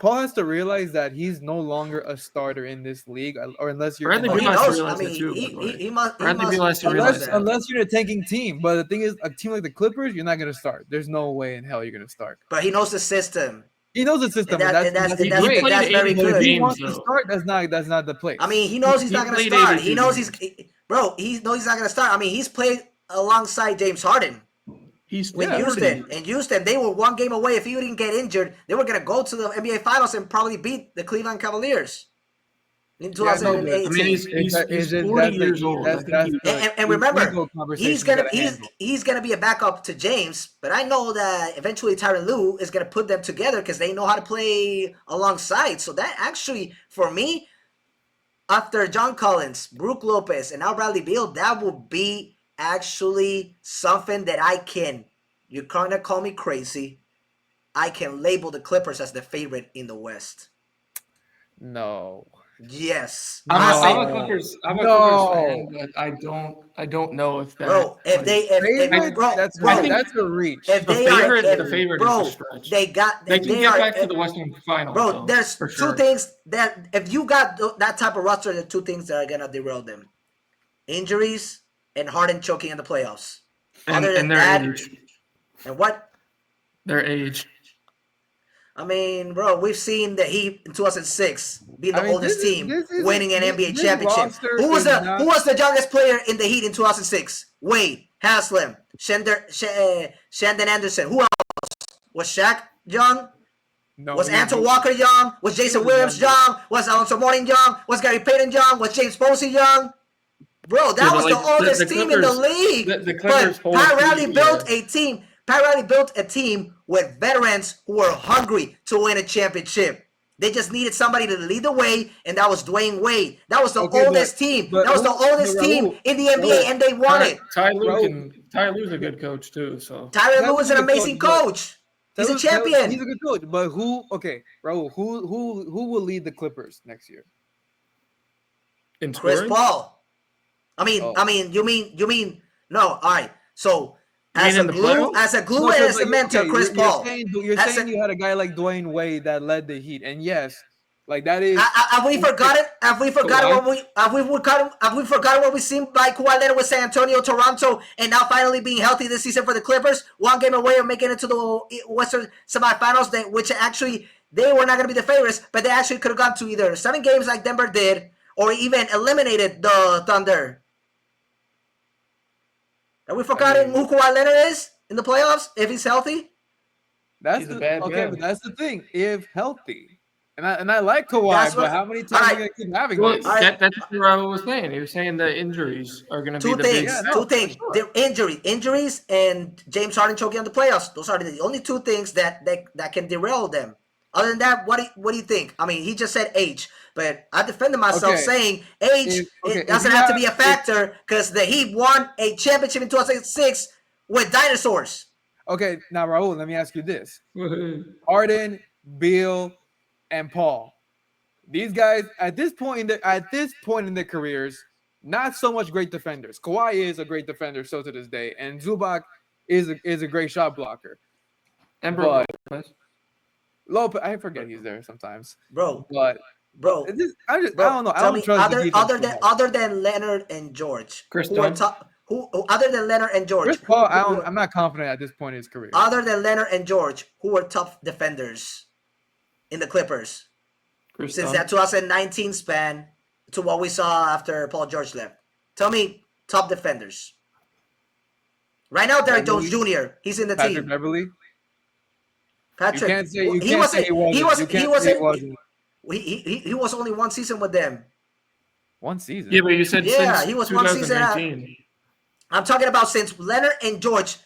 Paul has to realize that he's no longer a starter in this league, or unless you're Bradley Oh, he Beal has to knows. I realize that mean, too. he must. Bradley Beal has to he realize knows that. unless you're a tanking team. But the thing is, a team like the Clippers, you're not gonna start. There's no way in hell you're gonna start. But he knows the system. He knows the system, And that's great. played that's very 82 But if good. he games, wants to though. start, that's not the place. I mean, he knows he's He not going to played start. He 82 knows games. he knows he's not going to start. I mean, he's played alongside James Harden He's with 40. Houston. And Houston, they were one game away. If he didn't get injured, they were going to go to the NBA Finals and probably beat the Cleveland Cavaliers in 2018. I mean, he's 40 years old. And remember, he's gonna be a backup to James, but I know that eventually Tyronn Lue is gonna put them together because they know how to play alongside. So that actually, for me, after John Collins, Brook Lopez, and now Bradley Beal, that will be actually something that I can. You're gonna call me crazy. I can label the Clippers as the favorite in the West. No. Yes, I'm a Clippers fan, but I don't know if that. Bro, that's a reach. If the they favorite, are, the favorite bro, is a stretch. they can get back to the Western Finals. Bro, though, there's for two sure. things that if you got that type of roster, the two things that are gonna derail them: injuries and Harden choking in the playoffs. And their age. And what? Their age. I mean, bro, we've seen the Heat in 2006 be the oldest team, winning an NBA championship. Who was the youngest player in the Heat in 2006? Wade, Haslem, Shandon Anderson. Who else? Was Shaq young? No, was Anton Walker young? Was Jason Williams young? Was Alonzo Mourning young? Was Gary Payton young? Was James Posey young? Bro, that was the oldest team in the league. The Clippers but Pat Riley built a team. Pat Riley built a team with veterans who were hungry to win a championship. They just needed somebody to lead the way, and that was Dwayne Wade. That was the oldest team. That was the oldest team in the NBA, and they won it. Ty Lue's a good coach too. So Tyronn Lue is an amazing coach. He's a champion. He's a good coach, but who? Okay, Raul, who will lead the Clippers next year? In Chris Paul. I mean, you mean no? All right. So as a glue and as a mentor, Chris Paul. You're saying you had a guy like Dwayne Wade that led the Heat, and yes, like that is. Have we forgotten? Have we forgotten what we seen by Kawhi Leonard with San Antonio, Toronto, and now finally being healthy this season for the Clippers? One game away of making it to the Western semifinals, which actually they were not going to be the favorites, but they actually could have gone to either 7 games like Denver did, or even eliminated the Thunder. Have we forgotten who Kawhi Leonard is in the playoffs if he's healthy? But that's the thing. If healthy, and I like Kawhi, but how many times are you gonna keep having this? That's what Raul was saying. He was saying the injuries are going to be the big. Two things. Sure. Injuries, and James Harden choking on the playoffs. Those are the only two things that can derail them. Other than that, what do you think? I mean, he just said age, but I defended myself saying age it doesn't have to be a factor because the Heat won a championship in 2006 with dinosaurs. Okay, now Raul, let me ask you this: Harden, Beal, and Paul. These guys at this point in their careers, not so much great defenders. Kawhi is a great defender still to this day, and Zubac is a great shot blocker. And Lopez, I forget he's there sometimes, bro. I don't know. Tell me, other than Leonard and George, who other than Leonard and George, Chris Paul, I'm not confident at this point in his career. Other than Leonard and George, who were tough defenders in the Clippers since that 2019 span to what we saw after Paul George left? Tell me, top defenders. Right now, Derrick Jones Jr. He's in the team. Patrick Beverley. Patrick, he was only one season with them. One season. Yeah, but you said since he was one season out. I'm talking about since Leonard and George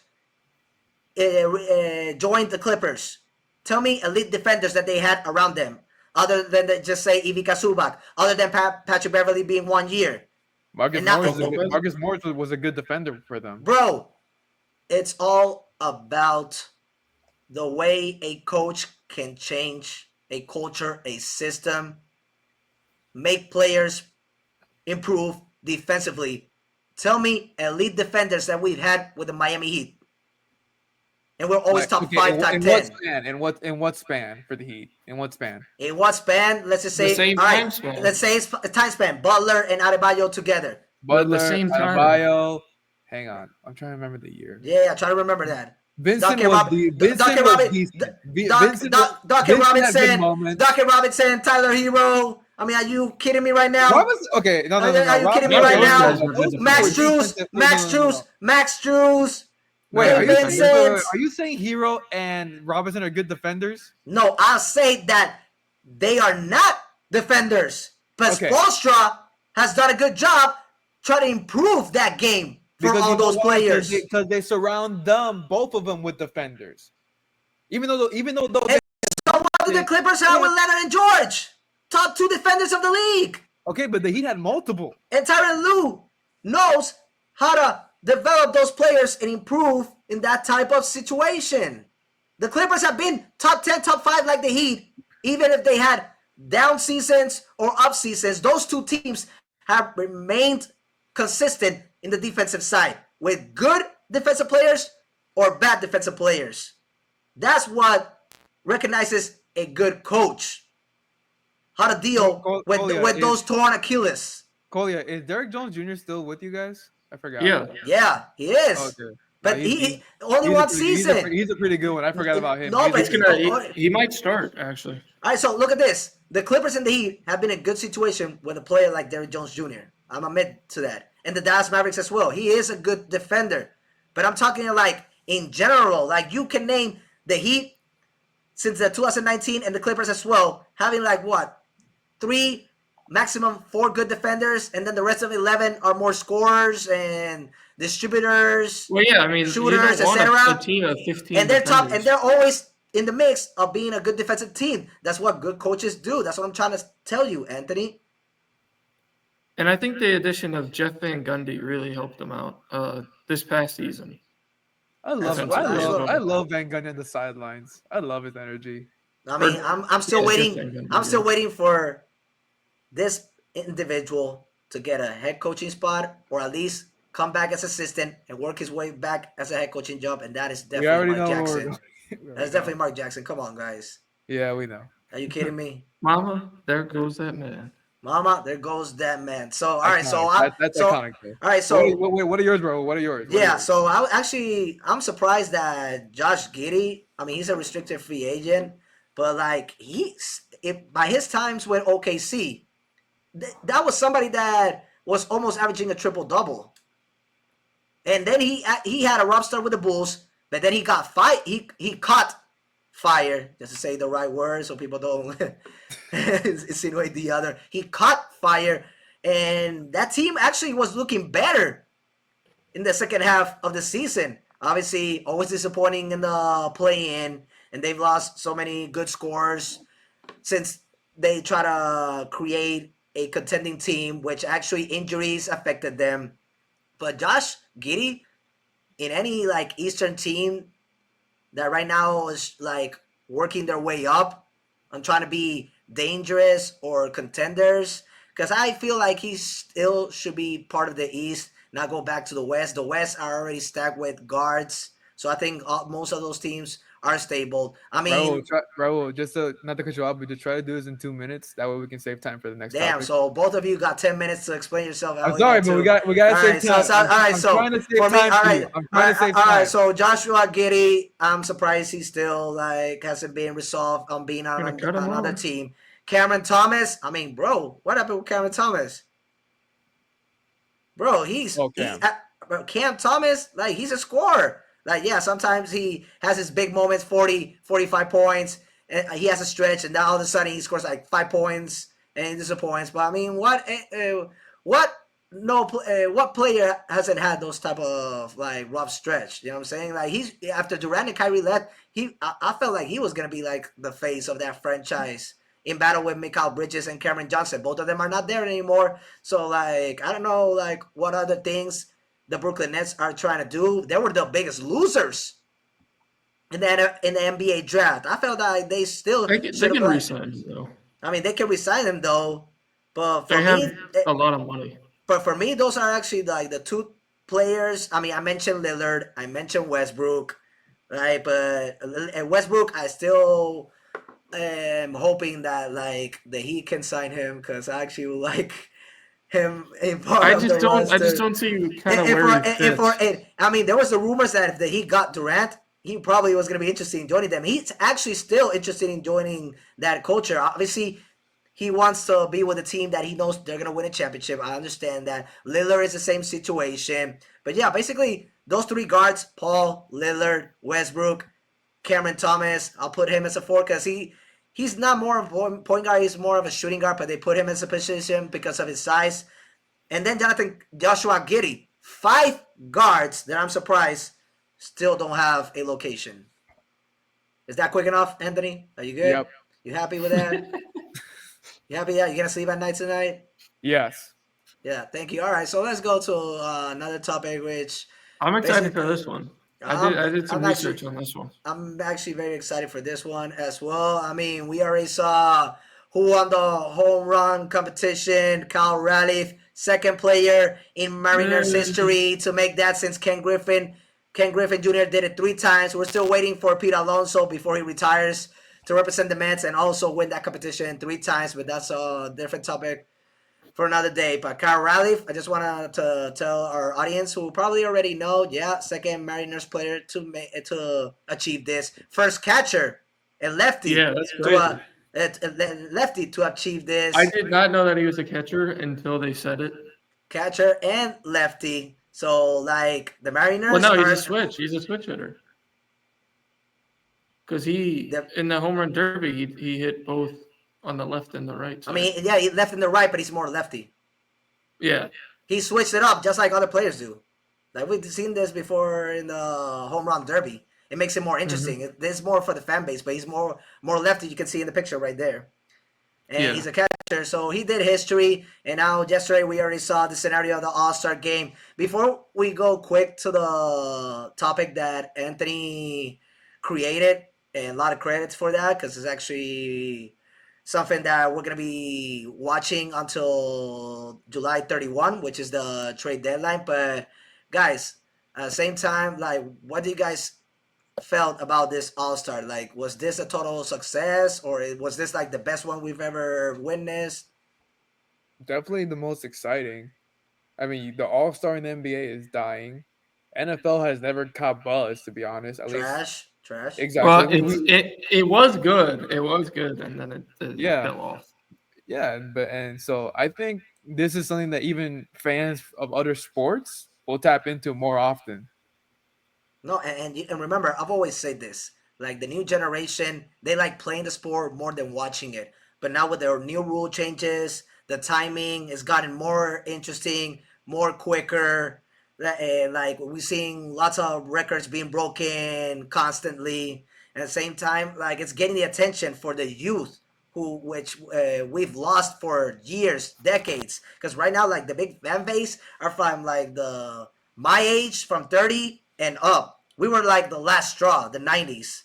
joined the Clippers. Tell me elite defenders that they had around them, other than just say Ivica Zubac, other than Patrick Beverley being 1 year. Marcus Morris was a good defender for them. Bro, it's all about the way a coach can change a culture, a system, make players improve defensively. Tell me elite defenders that we've had with the Miami Heat. And we're always top 5, top 10. In what span for the Heat? In what span? In what span? Let's just say the same time span. Let's say it's a time span. Butler and Adebayo together. Butler, the same time. Adebayo. Hang on, I'm trying to remember the year. Yeah, try to remember that. Vincent was decent. Duncan Robinson, Tyler Hero. I mean, are you kidding me right now? No. Are you kidding me right now? Max Strus. Wait, are you saying Hero and Robinson are good defenders? No, I'll say that they are not defenders. But Spoelstra has done a good job trying to improve that game for all those players. Because they surround both of them with defenders. Even though so what do the Clippers have with Leonard and George? Top 2 defenders of the league. Okay, but the Heat had multiple. And Tyronn Lue knows how to develop those players and improve in that type of situation. The Clippers have been top 10, top 5 like the Heat, even if they had down seasons or up seasons. Those two teams have remained consistent in the defensive side with good defensive players or bad defensive players. That's what recognizes a good coach. How to deal with those torn Achilles. Kolya, is Derrick Jones Jr. still with you guys? I forgot. Yeah, he is. Okay. But he only one season. He's a pretty good one. I forgot about him. No, but he might start, actually. All right, so look at this. The Clippers and the Heat have been in a good situation with a player like Derrick Jones Jr. I'm admit to that. And the Dallas Mavericks as well. He is a good defender. But I'm talking like in general. Like you can name the Heat since the 2019 and the Clippers as well, having like what? 3, maximum 4 good defenders, and then the rest of 11 are more scorers and distributors. Well, yeah, I mean, shooters, etc. A team of 15 and they're defenders. top, and they're always in the mix of being a good defensive team. That's what good coaches do. That's what I'm trying to tell you, Anthony. And I think the addition of Jeff Van Gundy really helped them out this past season. I love Van Gundy on the sidelines. I love his energy. I mean, I'm still waiting. I'm still waiting for this individual to get a head coaching spot, or at least come back as assistant and work his way back as a head coaching job, and that is definitely Mark Jackson. That's definitely Mark Jackson. Come on, guys. Yeah, we know. Are you kidding me? Mama, there goes that man. Mama, there goes that man. So, all right. That's iconic. All right. So, wait, what are yours, bro? What are yours? So I'm surprised that Josh Giddey. I mean, he's a restricted free agent, but like by his times with OKC, that was somebody that was almost averaging a triple-double. And then he had a rough start with the Bulls, but then he got fired. He caught fire, just to say the right word so people don't insinuate the other. He caught fire, and that team actually was looking better in the second half of the season. Obviously, always disappointing in the play-in, and they've lost so many good scores since they try to create a contending team, which actually injuries affected them. But Josh Giddey, in any like Eastern team that right now is like working their way up and trying to be dangerous or contenders, because I feel like he still should be part of the East, not go back to the West. The West are already stacked with guards, so I think most of those teams are stable. I mean, Raul, just not to cut you off, but just try to do this in 2 minutes. That way we can save time for the next topic. So both of you got 10 minutes to explain yourself. I'm sorry, but we got to save time. I'm trying to save time. All right, so Joshua Giddey, I'm surprised he still like hasn't been resolved on being on another team. Cameron Thomas, I mean, bro, what happened with Cameron Thomas? Bro, Cam Thomas, like he's a scorer. Like, yeah, sometimes he has his big moments, 40, 45 points, and he has a stretch, and now all of a sudden he scores like 5 points and he disappoints. But I mean, what player hasn't had those type of like rough stretch? You know what I'm saying? Like after Durant and Kyrie left, I felt like he was gonna be like the face of that franchise in battle with Mikal Bridges and Cameron Johnson. Both of them are not there anymore. So like I don't know like what other things the Brooklyn Nets are trying to do. They were the biggest losers in the NBA draft. I felt like they still they can resign him though. I mean, they can resign him though, but they have a lot of money. But for me, those are actually like the two players. I mean, I mentioned Lillard, I mentioned Westbrook, right? But Westbrook, I still am hoping that like the Heat can sign him because I actually would like him in part of the roster. I just don't see kind of where he fits. I mean, there was the rumors that if the Heat got Durant, he probably was going to be interested in joining them. He's actually still interested in joining that culture. Obviously, he wants to be with a team that he knows they're going to win a championship. I understand that. Lillard is the same situation. But yeah, basically, those three guards, Paul, Lillard, Westbrook, Cameron Thomas, I'll put him as a 4 because he's not more of a point guard. He's more of a shooting guard, but they put him as a position because of his size. And then Joshua Giddey. 5 guards that I'm surprised still don't have a location. Is that quick enough, Anthony? Are you good? Yep. You happy with that? You happy? Yeah, you gonna sleep at night tonight? Yes. Yeah, thank you. All right, so let's go to another topic, which I'm excited for this one. I did some research on this one. I'm actually very excited for this one as well. I mean, we already saw who won the home run competition. Kyle Raleigh, second player in Mariners history to make that since Ken Griffin. Ken Griffin Jr. did it 3 times. We're still waiting for Pete Alonso before he retires to represent the Mets and also win that competition 3 times, but that's a different topic for another day. But Kyle Raleigh, I just wanted to tell our audience who probably already know, second Mariners player to achieve this. First catcher and lefty. Yeah, that's great. Lefty to achieve this. I did not know that he was a catcher until they said it. Catcher and lefty. So, like, the Mariners... Well, no, he's a switch. He's a switch hitter. Because in the home run derby, he hit both on the left and the right side. I mean, yeah, he left and the right, but he's more lefty. Yeah. He switched it up just like other players do. Like, we've seen this before in the home run derby. It makes it more interesting. Mm-hmm. This is more for the fan base, but he's more lefty. You can see in the picture right there. And he's a catcher, so he did history. And now, yesterday, we already saw the scenario of the All-Star game. Before we go quick to the topic that Anthony created, and a lot of credits for that because it's actually something that we're going to be watching until July 31, which is the trade deadline. But, guys, at the same time, like, what do you guys felt about this All-Star? Like, was this a total success, or was this like the best one we've ever witnessed? Definitely the most exciting. I mean, the All-Star in the NBA is dying. NFL has never caught buzz, to be honest. At least trash. Exactly. Well, it was good. It was good, and then it fell off. Yeah, so I think this is something that even fans of other sports will tap into more often. No, and remember, I've always said this. Like, the new generation, they like playing the sport more than watching it. But now with their new rule changes, the timing has gotten more interesting, more quicker. Like, we're seeing lots of records being broken constantly. And at the same time, like, it's getting the attention for the youth, which we've lost for years, decades. Because right now, like, the big fan base are from, like, my age, from 30 and up. We were like the last straw, the 90s.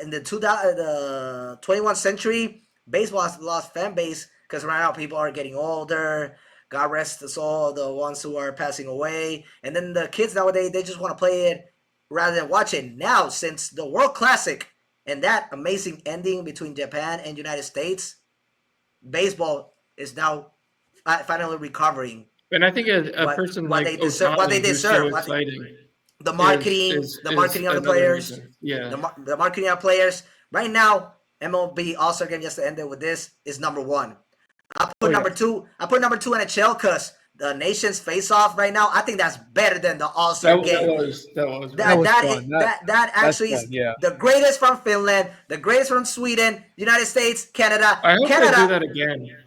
In the 21st century, baseball has lost fan base because right now people are getting older. God rest us all, the ones who are passing away. And then the kids nowadays, they just want to play it rather than watch it. Now, since the World Classic and that amazing ending between Japan and United States, baseball is now finally recovering. And I think a person what like they deserve, so exciting. The marketing, of the players, the marketing of players. Right now, MLB All-Star Game, just to end it with this, is number 1. I put number 2. I put number 2 NHL because the nation's face-off right now. I think that's better than the All-Star Game. That actually is the greatest from Finland, the greatest from Sweden, United States, Canada. I hope Canada, they do that again.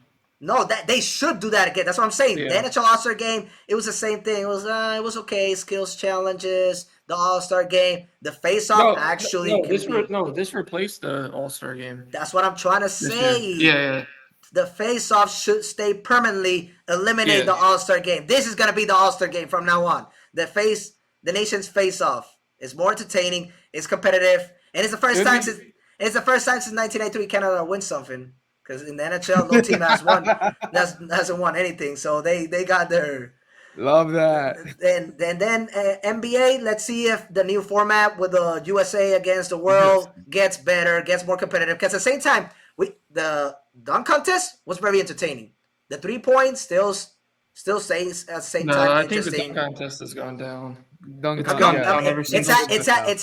No, they should do that again. That's what I'm saying. Yeah. The NHL All-Star Game, it was the same thing. It was okay. Skills challenges, the All-Star Game, the face-off this replaced the All-Star Game. That's what I'm trying to say. Yeah. The face-off should stay permanently, eliminate the All-Star Game. This is gonna be the All-Star Game from now on. The nation's face-off is more entertaining. It's competitive, and it's the first time since 1993 Canada wins something. because in the NHL, no team hasn't won anything. So they got their. Love that. And then NBA. Let's see if the new format with the USA against the world gets better, gets more competitive. Because at the same time, the dunk contest was very entertaining. The 3 points still stays at the same time. I think the dunk contest has gone down. It's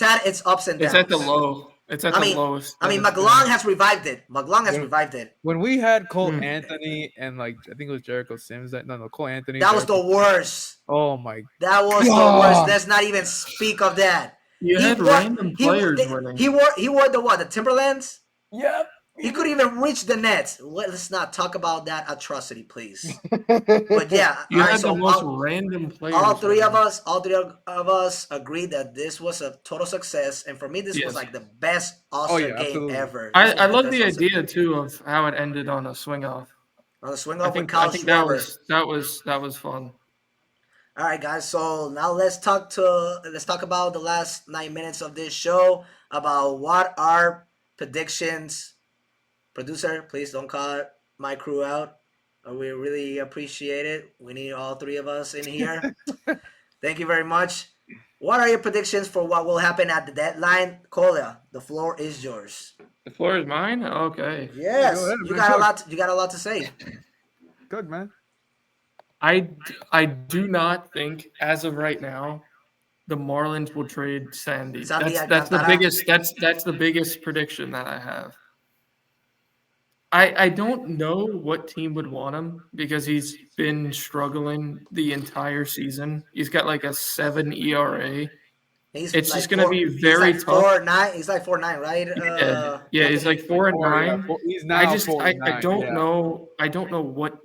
at its ups and downs. It's at the low. It's at the lowest. I mean, McGlone has revived it. When we had Cole Anthony and I think it was Jericho Sims. Cole Anthony. That was the worst. Oh my! That was the worst. Let's not even speak of that. You had random players winning. He wore the Timberlands. Yep. He couldn't even reach the net. Let's not talk about that atrocity, please. But yeah, you had the most random players. All three of us agreed that this was a total success, and for me, this was like the best All-Star game absolutely. Ever. I love the idea too of how it ended on a swing off. On a swing off with Kyle Schwarber. That was fun. All right, guys. So now let's talk about the last 9 minutes of this show about what our predictions. Producer, please don't cut my crew out. We really appreciate it. We need all three of us in here. Thank you very much. What are your predictions for what will happen at the deadline? Kolya, the floor is yours. The floor is mine? Okay. Yes. You got a lot to say. Good, man. I do not think, as of right now, the Marlins will trade Sandy. That's the biggest prediction that I have. I don't know what team would want him because he's been struggling the entire season. He's got like a 7 ERA. It's just going to be very tough. 4.9. He's like 4.9, right? Yeah, he's like 4-9. He's now I don't know. I don't know would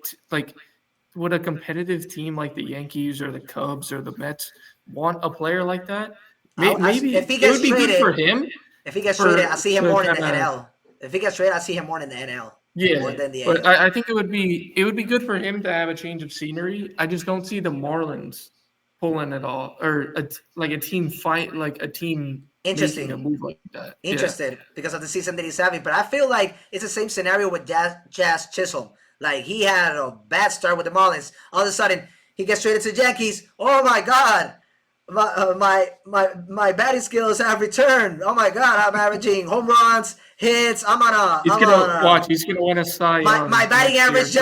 a competitive team like the Yankees or the Cubs or the Mets want a player like that? Maybe if he gets it would be good for him. If he gets traded, I see him more in the NL. If he gets traded, I see him more in the NL. Yeah, but I think it would be good for him to have a change of scenery. I just don't see the Marlins pulling it all, or a team fight, like a team making a move like that. Interested because of the season that he's having, but I feel like it's the same scenario with Jazz Chisholm. Like he had a bad start with the Marlins. All of a sudden, he gets traded to the Yankees. Oh my God. My batting skills have returned. Oh my God, I'm averaging home runs, hits. He's gonna win a Cy Young. My batting average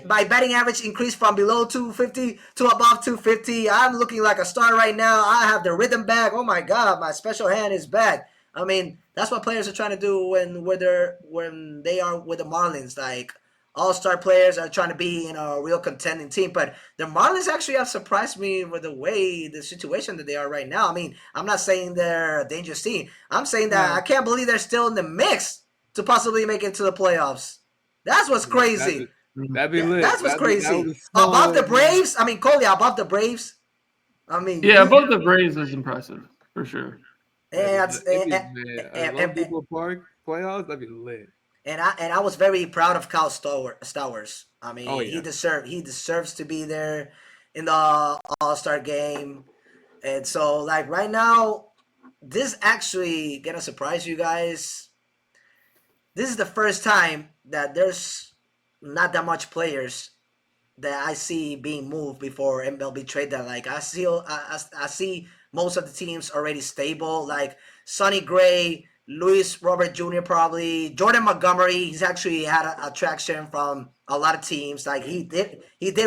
my batting average increased from below 250 to above 250. I'm looking like a star right now. I have the rhythm back. Oh my God, my special hand is back. I mean, that's what players are trying to do when they are with the Marlins. Like all-star players are trying to be in a real contending team. But the Marlins actually have surprised me with the situation that they are right now. I mean, I'm not saying they're a dangerous team. I'm saying that I can't believe they're still in the mix to possibly make it to the playoffs. That's what's crazy. That'd be lit. That's what's crazy. Above the Braves? I mean, Kolya, above the Braves? I mean... Yeah, above the Braves is impressive, for sure. People Park playoffs, that'd be lit. And I was very proud of Kyle Stowers. I mean, he deserves to be there in the All-Star game. And so, like, right now, this actually gonna surprise you guys. This is the first time that there's not that much players that I see being moved before MLB Trade Deadline. Like, I see most of the teams already stable. Like, Sonny Gray, Luis Robert Jr. probably, Jordan Montgomery. He's actually had attraction from a lot of teams. Like he did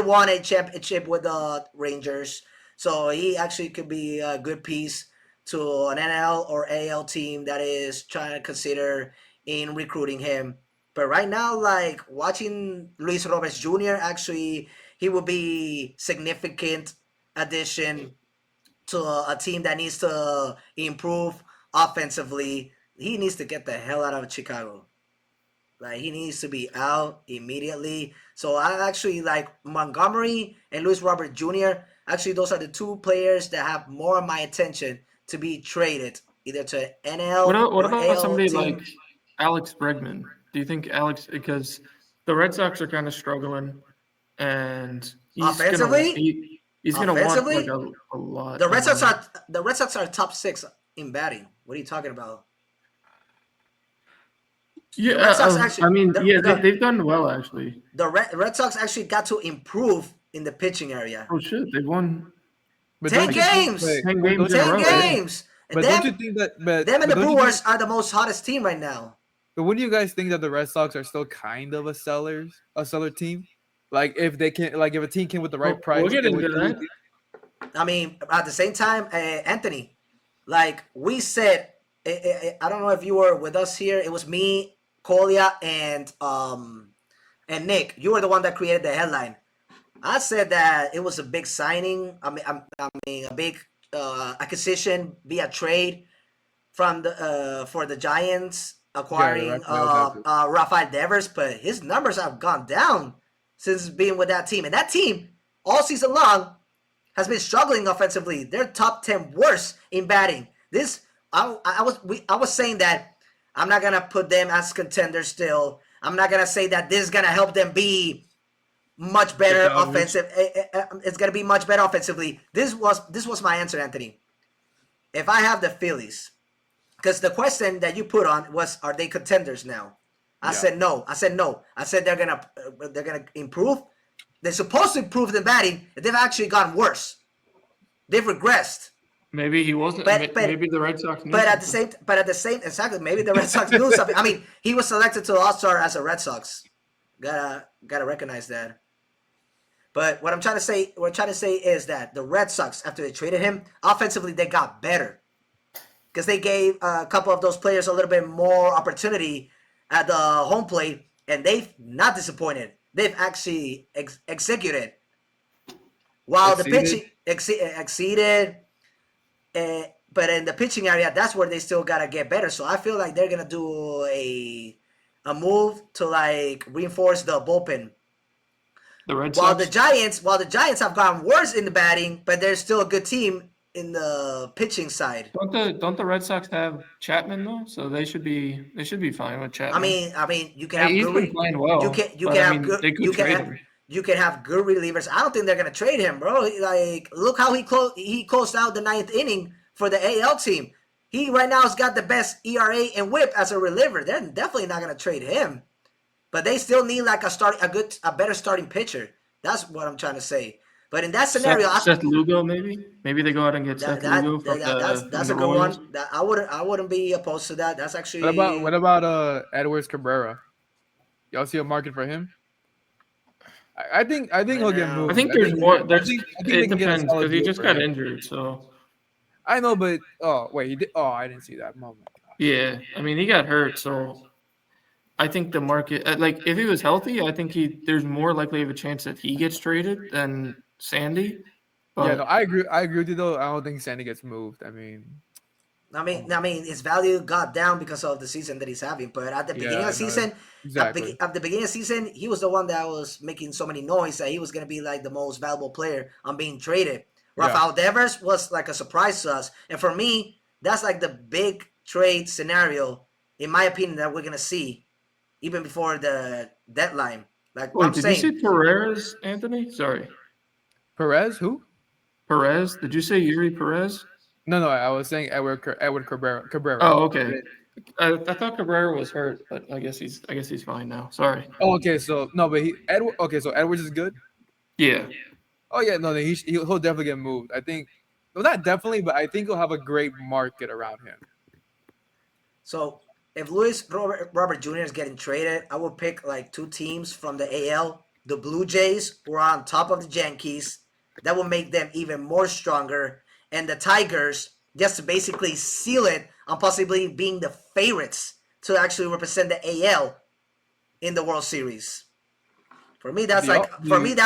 won a championship with the Rangers, so he actually could be a good piece to an NL or AL team that is trying to consider in recruiting him. But right now, like watching Luis Robert Jr. actually, he will be significant addition to a team that needs to improve offensively. He needs to get the hell out of Chicago. Like, he needs to be out immediately. So I actually like Montgomery and Luis Robert Jr. Actually, those are the two players that have more of my attention to be traded, either to NL What about AL somebody team. like Alex Bregman? Do you think because the Red Sox are kind of struggling, and he's Offensively? gonna want like a lot. The Red Sox are top 6 in batting. What are you talking about? Yeah, The Red Sox actually. they've done well actually. The Red Sox actually got to improve in the pitching area. Oh shit, they won But 10 games. 10 games in a 10 row. games. But don't you think that? Them and the Brewers are the most hottest team right now. But wouldn't you guys think that the Red Sox are still kind of a seller team? Like if they can, like if a team came with the right price, we'll get into that. I mean, at the same time, Anthony, like we said, I don't know if you were with us here. It was me, Kolya, and Nick. You were the one that created the headline. I said that it was a big signing. I mean, a big acquisition via trade from the for the Giants acquiring Rafael Devers, but his numbers have gone down since being with that team, and that team all season long has been struggling offensively. They're top 10 worst in batting. I was saying that I'm not gonna put them as contenders still. I'm not gonna say that this is gonna help them be much better offensive. It's gonna be much better offensively. This was my answer, Anthony. If I have the Phillies, because the question that you put on was, are they contenders now? I said no. I said they're gonna improve. They're supposed to improve the batting. They've actually gotten worse. They've regressed. Maybe he wasn't. Maybe the Red Sox. But at the same, exactly. Maybe the Red Sox knew something. I mean, he was selected to the All-Star as a Red Sox. Gotta recognize that. But what I'm trying to say is that the Red Sox, after they traded him, offensively they got better because they gave a couple of those players a little bit more opportunity at the home plate, and they've not disappointed. They've actually executed. While the pitching exceeded, but in the pitching area, that's where they still gotta get better. So I feel like they're gonna do a move to like reinforce the bullpen. The Red Sox. While the Giants have gotten worse in the batting, but they're still a good team in the pitching side. Don't the Red Sox have Chapman though? So they should be fine with Chapman. I mean, you can have he's been playing well. You can have good relievers. I don't think they're gonna trade him, bro. Like, look how he closed out the 9th inning for the AL team. He right now has got the best ERA and WHIP as a reliever. They're definitely not gonna trade him. But they still need like a better starting pitcher. That's what I'm trying to say. But in that scenario, Seth Lugo maybe they go out and get Seth Lugo. That's a good one. I wouldn't be opposed to that. That's actually. What about Edwards Cabrera? Y'all see a market for him? I think he'll get moved. I think there's more. It depends because he just got injured. So I know, but he did. Oh, I didn't see that moment. Yeah, I mean he got hurt, so. I think the market, like if he was healthy, I think there's more likely of a chance that he gets traded than Sandy. But, yeah, no, I agree with you though. I don't think Sandy gets moved. I mean, his value got down because of the season that he's having. But at the beginning of the season, at the beginning of the season, he was the one that was making so many noise that he was going to be like the most valuable player on being traded. Rafael Devers was like a surprise to us, and for me, that's like the big trade scenario, in my opinion, that we're going to see. Even before the deadline. Like I'm saying. Did you say Perez, Anthony? Sorry. Perez? Who? Perez? Did you say Yuri Perez? No, I was saying Edward Cabrera. Oh, okay. I thought Cabrera was hurt, but I guess he's fine now. Sorry. Oh, okay. So no, but so Edwards is good? Yeah. Oh yeah, no, he'll definitely get moved. I think not definitely, but I think he'll have a great market around him. So if Luis Robert Jr. is getting traded, I would pick like two teams from the AL. The Blue Jays, who are on top of the Yankees. That will make them even more stronger. And the Tigers, just to basically seal it on possibly being the favorites to actually represent the AL in the World Series. For me, that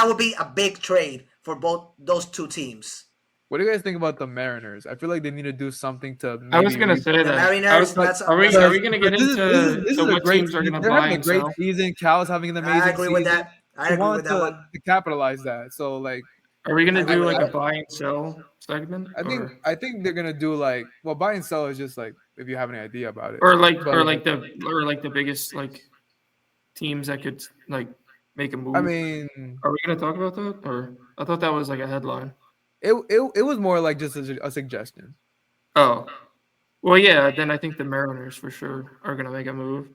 would be a big trade for both those two teams. What do you guys think about the Mariners? I feel like they need to do something to. I was going to say that. Mariners. Are we going to get into what teams are going to buy and sell? They're having a great season. Cal's having an amazing season. I agree with that. I agree with that one. To capitalize that. So like, are we going to do like a buy and sell segment? I think they're going to do like, well, buy and sell is just like if you have any idea about it, or like the biggest like teams that could like make a move. I mean, are we going to talk about that? Or I thought that was like a headline. It was more like just a suggestion. Oh, well, yeah. Then I think the Mariners for sure are going to make a move.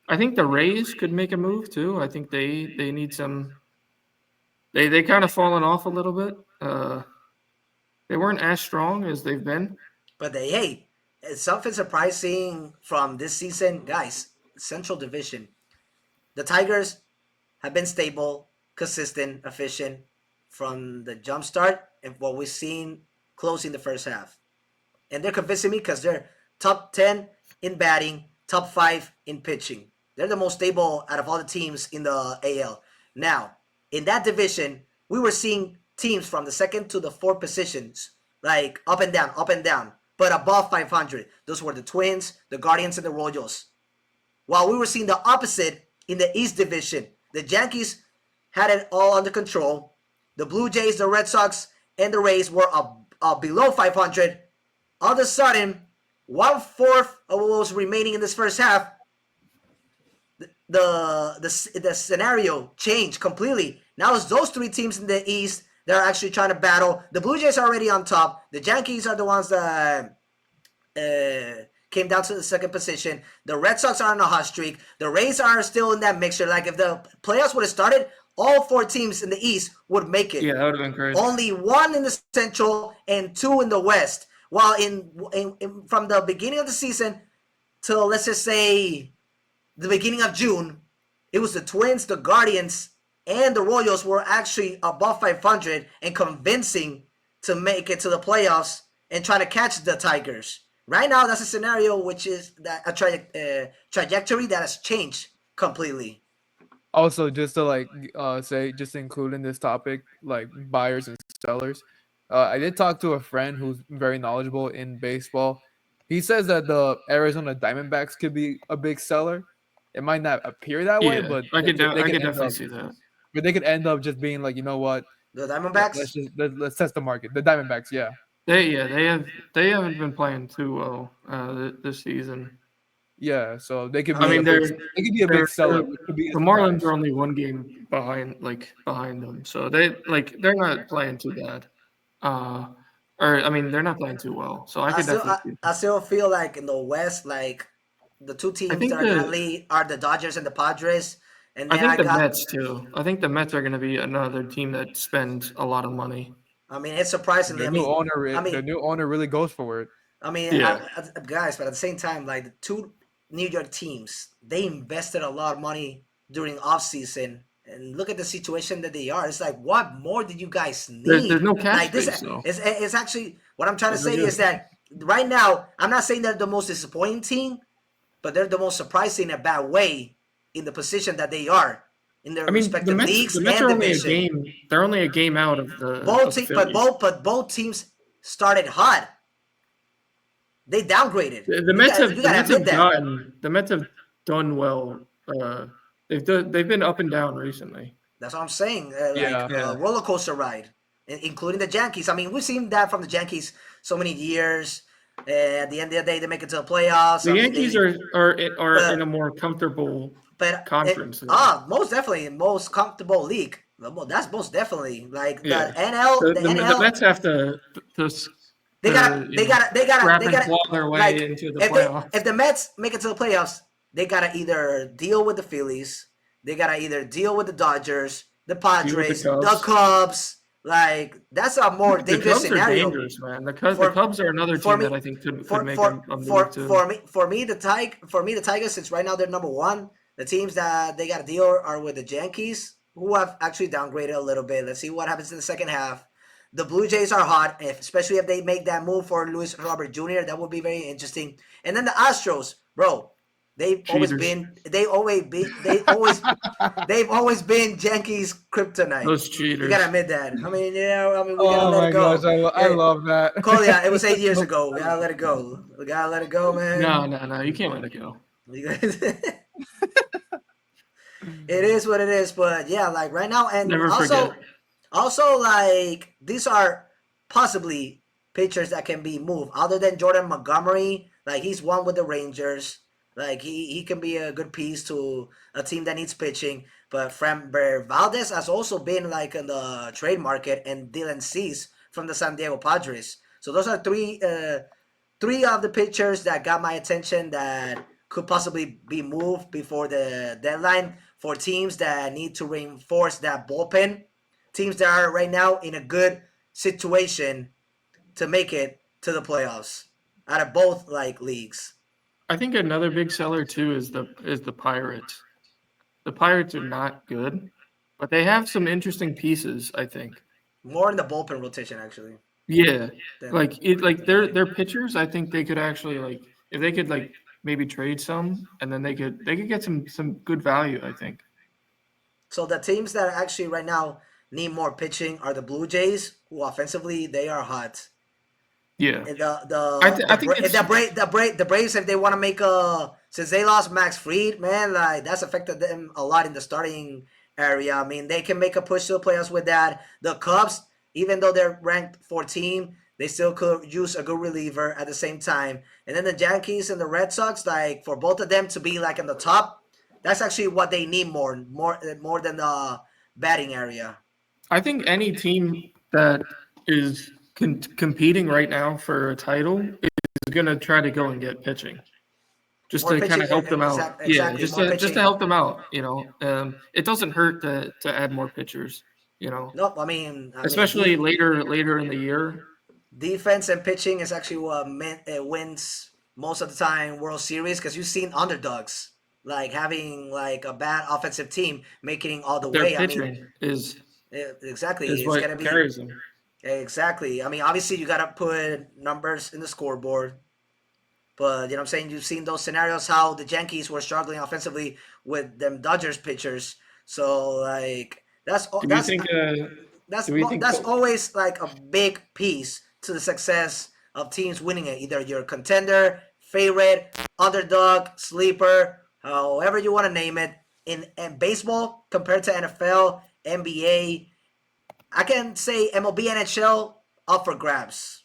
I think the Rays could make a move too. I think they need some. They kind of fallen off a little bit. They weren't as strong as they've been. But hey, it's something surprising from this season, guys. Central Division, the Tigers have been stable, consistent, efficient from the jump start and what we've seen closing the first half. And they're convincing me because they're top 10 in batting, top 5 in pitching. They're the most stable out of all the teams in the AL. Now, in that division, we were seeing teams from the second to the fourth positions, like up and down, but above 500. Those were the Twins, the Guardians, and the Royals. While we were seeing the opposite in the East Division, the Yankees had it all under control. The Blue Jays, the Red Sox, and the Rays were below 500. All of a sudden, 1/4 of what was remaining in this first half, the scenario changed completely. Now it's those three teams in the East that are actually trying to battle. The Blue Jays are already on top. The Yankees are the ones that came down to the second position. The Red Sox are on a hot streak. The Rays are still in that mixture. Like if the playoffs would have started, all four teams in the East would make it. Yeah, that would have been crazy. Only one in the Central and two in the West. While in from the beginning of the season till, let's just say, the beginning of June, it was the Twins, the Guardians, and the Royals were actually above 500 and convincing to make it to the playoffs and try to catch the Tigers. Right now, that's a scenario which is that a trajectory that has changed completely. Also, just to say, just to include in this topic, like buyers and sellers, I did talk to a friend who's very knowledgeable in baseball. He says that the Arizona Diamondbacks could be a big seller. It might not appear that way, but I could definitely see that. But they could end up just being like, you know what? The Diamondbacks? Let's test the market. The Diamondbacks, yeah. They haven't been playing too well this season. Yeah, so they could. They could be a big seller. The Marlins are only one game behind them, so they're not playing too bad. They're not playing too well. So I still feel like in the West, like the two teams that are going to lead are the Dodgers and the Padres. And I think the Mets too. I think the Mets are going to be another team that spends a lot of money. I mean, it's surprisingly. The new owner really goes for it. I mean, guys, but at the same time, like the two New York teams, they invested a lot of money during offseason. And look at the situation that they are. It's like, what more did you guys need? There's no cash space, it's actually, what I'm trying to say is that right now, I'm not saying they're the most disappointing team, but they're the most surprising in a bad way in the position that they are in their respective leagues the Mets and are division. They're only a game out of the both teams started hot. They downgraded. The Mets have done well. They've been up and down recently. That's what I'm saying. A roller coaster ride, including the Yankees. I mean, we've seen that from the Yankees so many years. At the end of the day, they make it to the playoffs. The Yankees are in a more comfortable conference. Most definitely, most comfortable league. That's most definitely like the NL. The Mets have to. They gotta claw their way into the playoffs. If the Mets make it to the playoffs, they gotta either deal with the Phillies, they gotta either deal with the Dodgers, the Padres, the Cubs. Like that's a more dangerous scenario. Dangerous, man. The Cubs are another team that I think could make a move too. For me, the Tigers, since right now they're number one, the teams that they got to deal are with the Yankees, who have actually downgraded a little bit. Let's see what happens in the second half. The Blue Jays are hot, especially if they make that move for Luis Robert Jr. That would be very interesting. And then the Astros, bro. They've always been Yankees kryptonite. Those cheaters. You gotta admit that. I mean, we gotta let it go. Gosh, I love that. Kolya, it was 8 years ago. We gotta let it go. We gotta let it go, man. No, you can't let it go. It is what it is, but yeah, like right now, and Never also, forget. also like these are possibly pitchers that can be moved. Other than Jordan Montgomery, like he's one with the Rangers. Like he can be a good piece to a team that needs pitching. But Framber Valdez has also been like in the trade market, and Dylan Cease from the San Diego Padres. So those are three of the pitchers that got my attention that could possibly be moved before the deadline for teams that need to reinforce that bullpen. Teams that are right now in a good situation to make it to the playoffs out of both leagues. I think another big seller too is the Pirates. The Pirates are not good, but they have some interesting pieces, I think. More in the bullpen rotation, actually. Yeah, their pitchers. I think they could actually if they could maybe trade some, and then they could get some good value. I think. So the teams that actually right now need more pitching are the Blue Jays, who offensively they are hot. Yeah. And the Braves, if they want to make since they lost Max Fried, man, that's affected them a lot in the starting area. I mean, they can make a push to the playoffs with that. The Cubs, even though they're ranked 14, they still could use a good reliever at the same time. And then the Yankees and the Red Sox, for both of them to be in the top, that's actually what they need more than the batting area. I think any team that is competing right now for a title is going to try to go and get pitching. Just to kind of help them out. Exactly, just to help them out, it doesn't hurt to add more pitchers, Nope, I mean especially later in the year. Defense and pitching is actually what wins most of the time World Series, because you've seen underdogs having a bad offensive team making it all the way. Pitching is what gonna carries them. Exactly. I mean, obviously you gotta put numbers in the scoreboard. But, you know what I'm saying? You've seen those scenarios how the Yankees were struggling offensively with them Dodgers pitchers. So, that's always a big piece to the success of teams winning it. Either you're a contender, favorite, underdog, sleeper, however you want to name it. In baseball, compared to NFL, NBA, I can say MLB, NHL, up for grabs.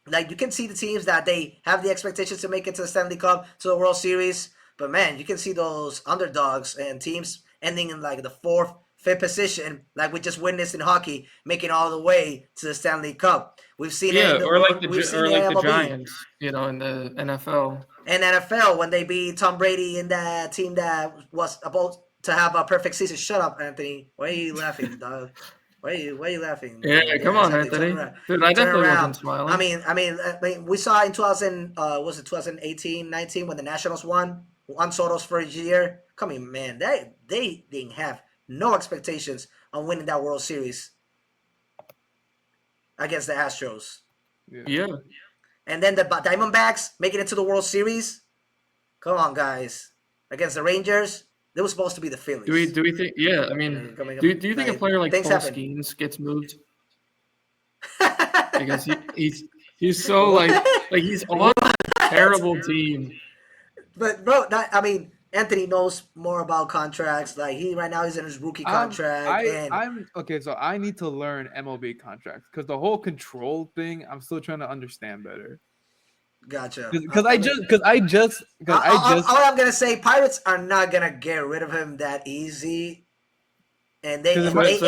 You can see the teams that they have the expectations to make it to the Stanley Cup, to the World Series. But, man, you can see those underdogs and teams ending in, the 4th, 5th position, we just witnessed in hockey, making all the way to the Stanley Cup. We've seen it. The Giants, in the NFL. And NFL, when they beat Tom Brady in that team that was about to have a perfect season. Shut up, Anthony. Why are you laughing, dog? Why are you laughing? Yeah, come on, Anthony. Dude, I definitely wasn't smiling. I mean, we saw in 2018, 19 when the Nationals won Soto's first year. Come on, man. They didn't have no expectations on winning that World Series against the Astros. Yeah. And then the Diamondbacks making it to the World Series. Come on, guys. Against the Rangers. They were supposed to be the Phillies. Do we think? Yeah, I mean, do you think a player like Paul Skeens gets moved? Because he's so he's on a terrible team. But bro, Anthony knows more about contracts. He right now he's in his rookie contract. So I need to learn MLB contracts because the whole control thing I'm still trying to understand better. Gotcha. Because all I'm gonna say, Pirates are not gonna get rid of him that easy. And right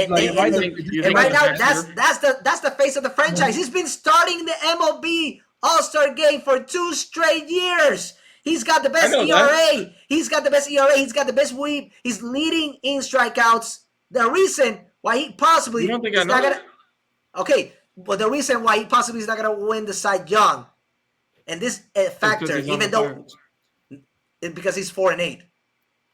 now that's the face of the franchise. He's been starting the MLB All-Star game for 2 straight years. He's got the best ERA. He's got the best ERA. He's got the best WHIP. He's leading in strikeouts. The reason why he possibly is not gonna. Okay, but the reason why he possibly is not gonna win the Cy Young. And this factor, even though it's because he's 4-8.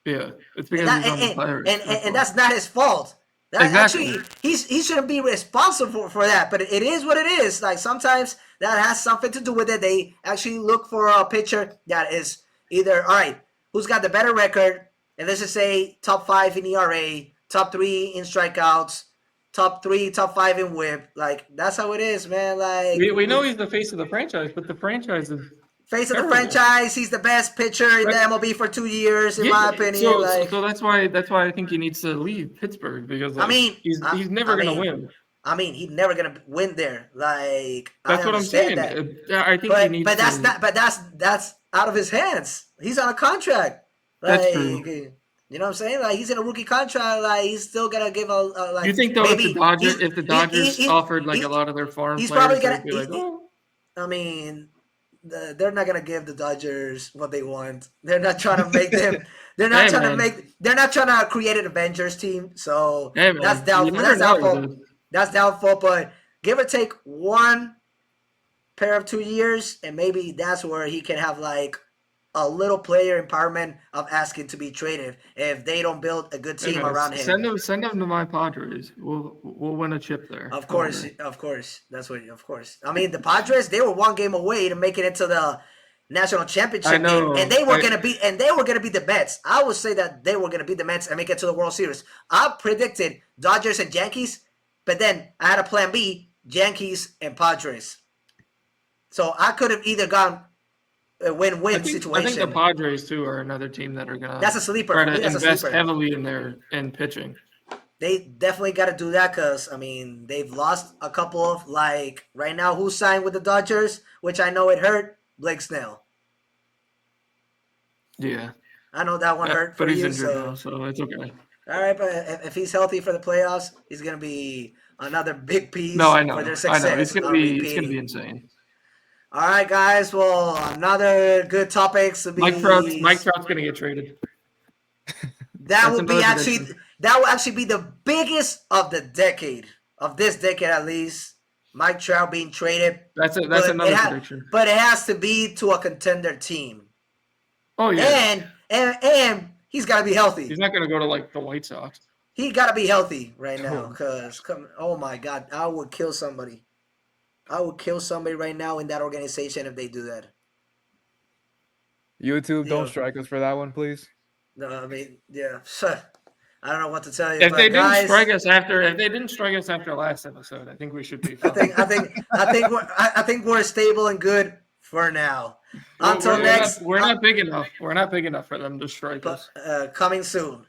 Yeah, it's because he's on the Pirates. And that's not his fault. Actually, he shouldn't be responsible for that. But it is what it is. Sometimes that has something to do with it. They actually look for a pitcher that is either who's got the better record, and let's just say top 5 in ERA, top 3 in strikeouts, top 3, top 5 in WHIP. That's how it is, man. We know he's the face of the franchise, but the franchise is face of the franchise. He's the best pitcher in the MLB for 2 years, in my opinion. So that's why I think he needs to leave Pittsburgh because he's never gonna win. I mean, he's never gonna win there. That's what I'm saying. I think he needs. But that's out of his hands. He's on a contract. That's true. You know what I'm saying? He's in a rookie contract. He's still gonna give a You think though, if the Dodgers offered a lot of their farm he's players, probably gonna. I mean, they're not gonna give the Dodgers what they want. They're not trying to make them. They're not trying to make. They're not trying to create an Avengers team. So that's doubtful. That's doubtful. That's doubtful. But give or take 1 pair of 2 years, and maybe that's where he can have like a little player empowerment of asking to be traded if they don't build a good team around him. Send him to my Padres. We'll win a chip there. Of course. That's what. Of course. I mean, the Padres, they were 1 game away to make it into the national championship game, and they were gonna be the Mets. I would say that they were gonna beat the Mets and make it to the World Series. I predicted Dodgers and Yankees, but then I had a plan B: Yankees and Padres. So I could have either gone a win-win situation. I think the Padres too are another team that are gonna. That's a sleeper. Try to invest heavily in pitching. They definitely got to do that because I mean they've lost a couple of like right now. Who signed with the Dodgers? Which I know it hurt. Blake Snell. Yeah, I know that one hurt, but he's injured now, so it's okay. All right, but if he's healthy for the playoffs, he's gonna be another big piece. No, I know. For their success. I know. It's gonna be insane. All right, guys. Well, another good topics to be. Mike Trout's gonna get traded. That will actually be the biggest of the decade, of this decade at least. Mike Trout being traded. That's another prediction. But it has to be to a contender team. Oh yeah. And he's got to be healthy. He's not gonna go to like the White Sox. He got to be healthy right now because oh my God, I would kill somebody. I would kill somebody right now in that organization if they do that. YouTube, don't strike us for that one, please. No, I mean, yeah. I don't know what to tell you. If they didn't strike us after last episode, I think we should be fine. I think we're stable and good for now. Until next, we're not big enough. We're not big enough for them to strike us. Coming soon.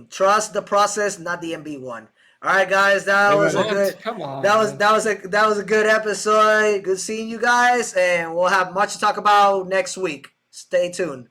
Trust the process, not the MB1. All right, guys, that was a good episode. Good seeing you guys, and we'll have much to talk about next week. Stay tuned.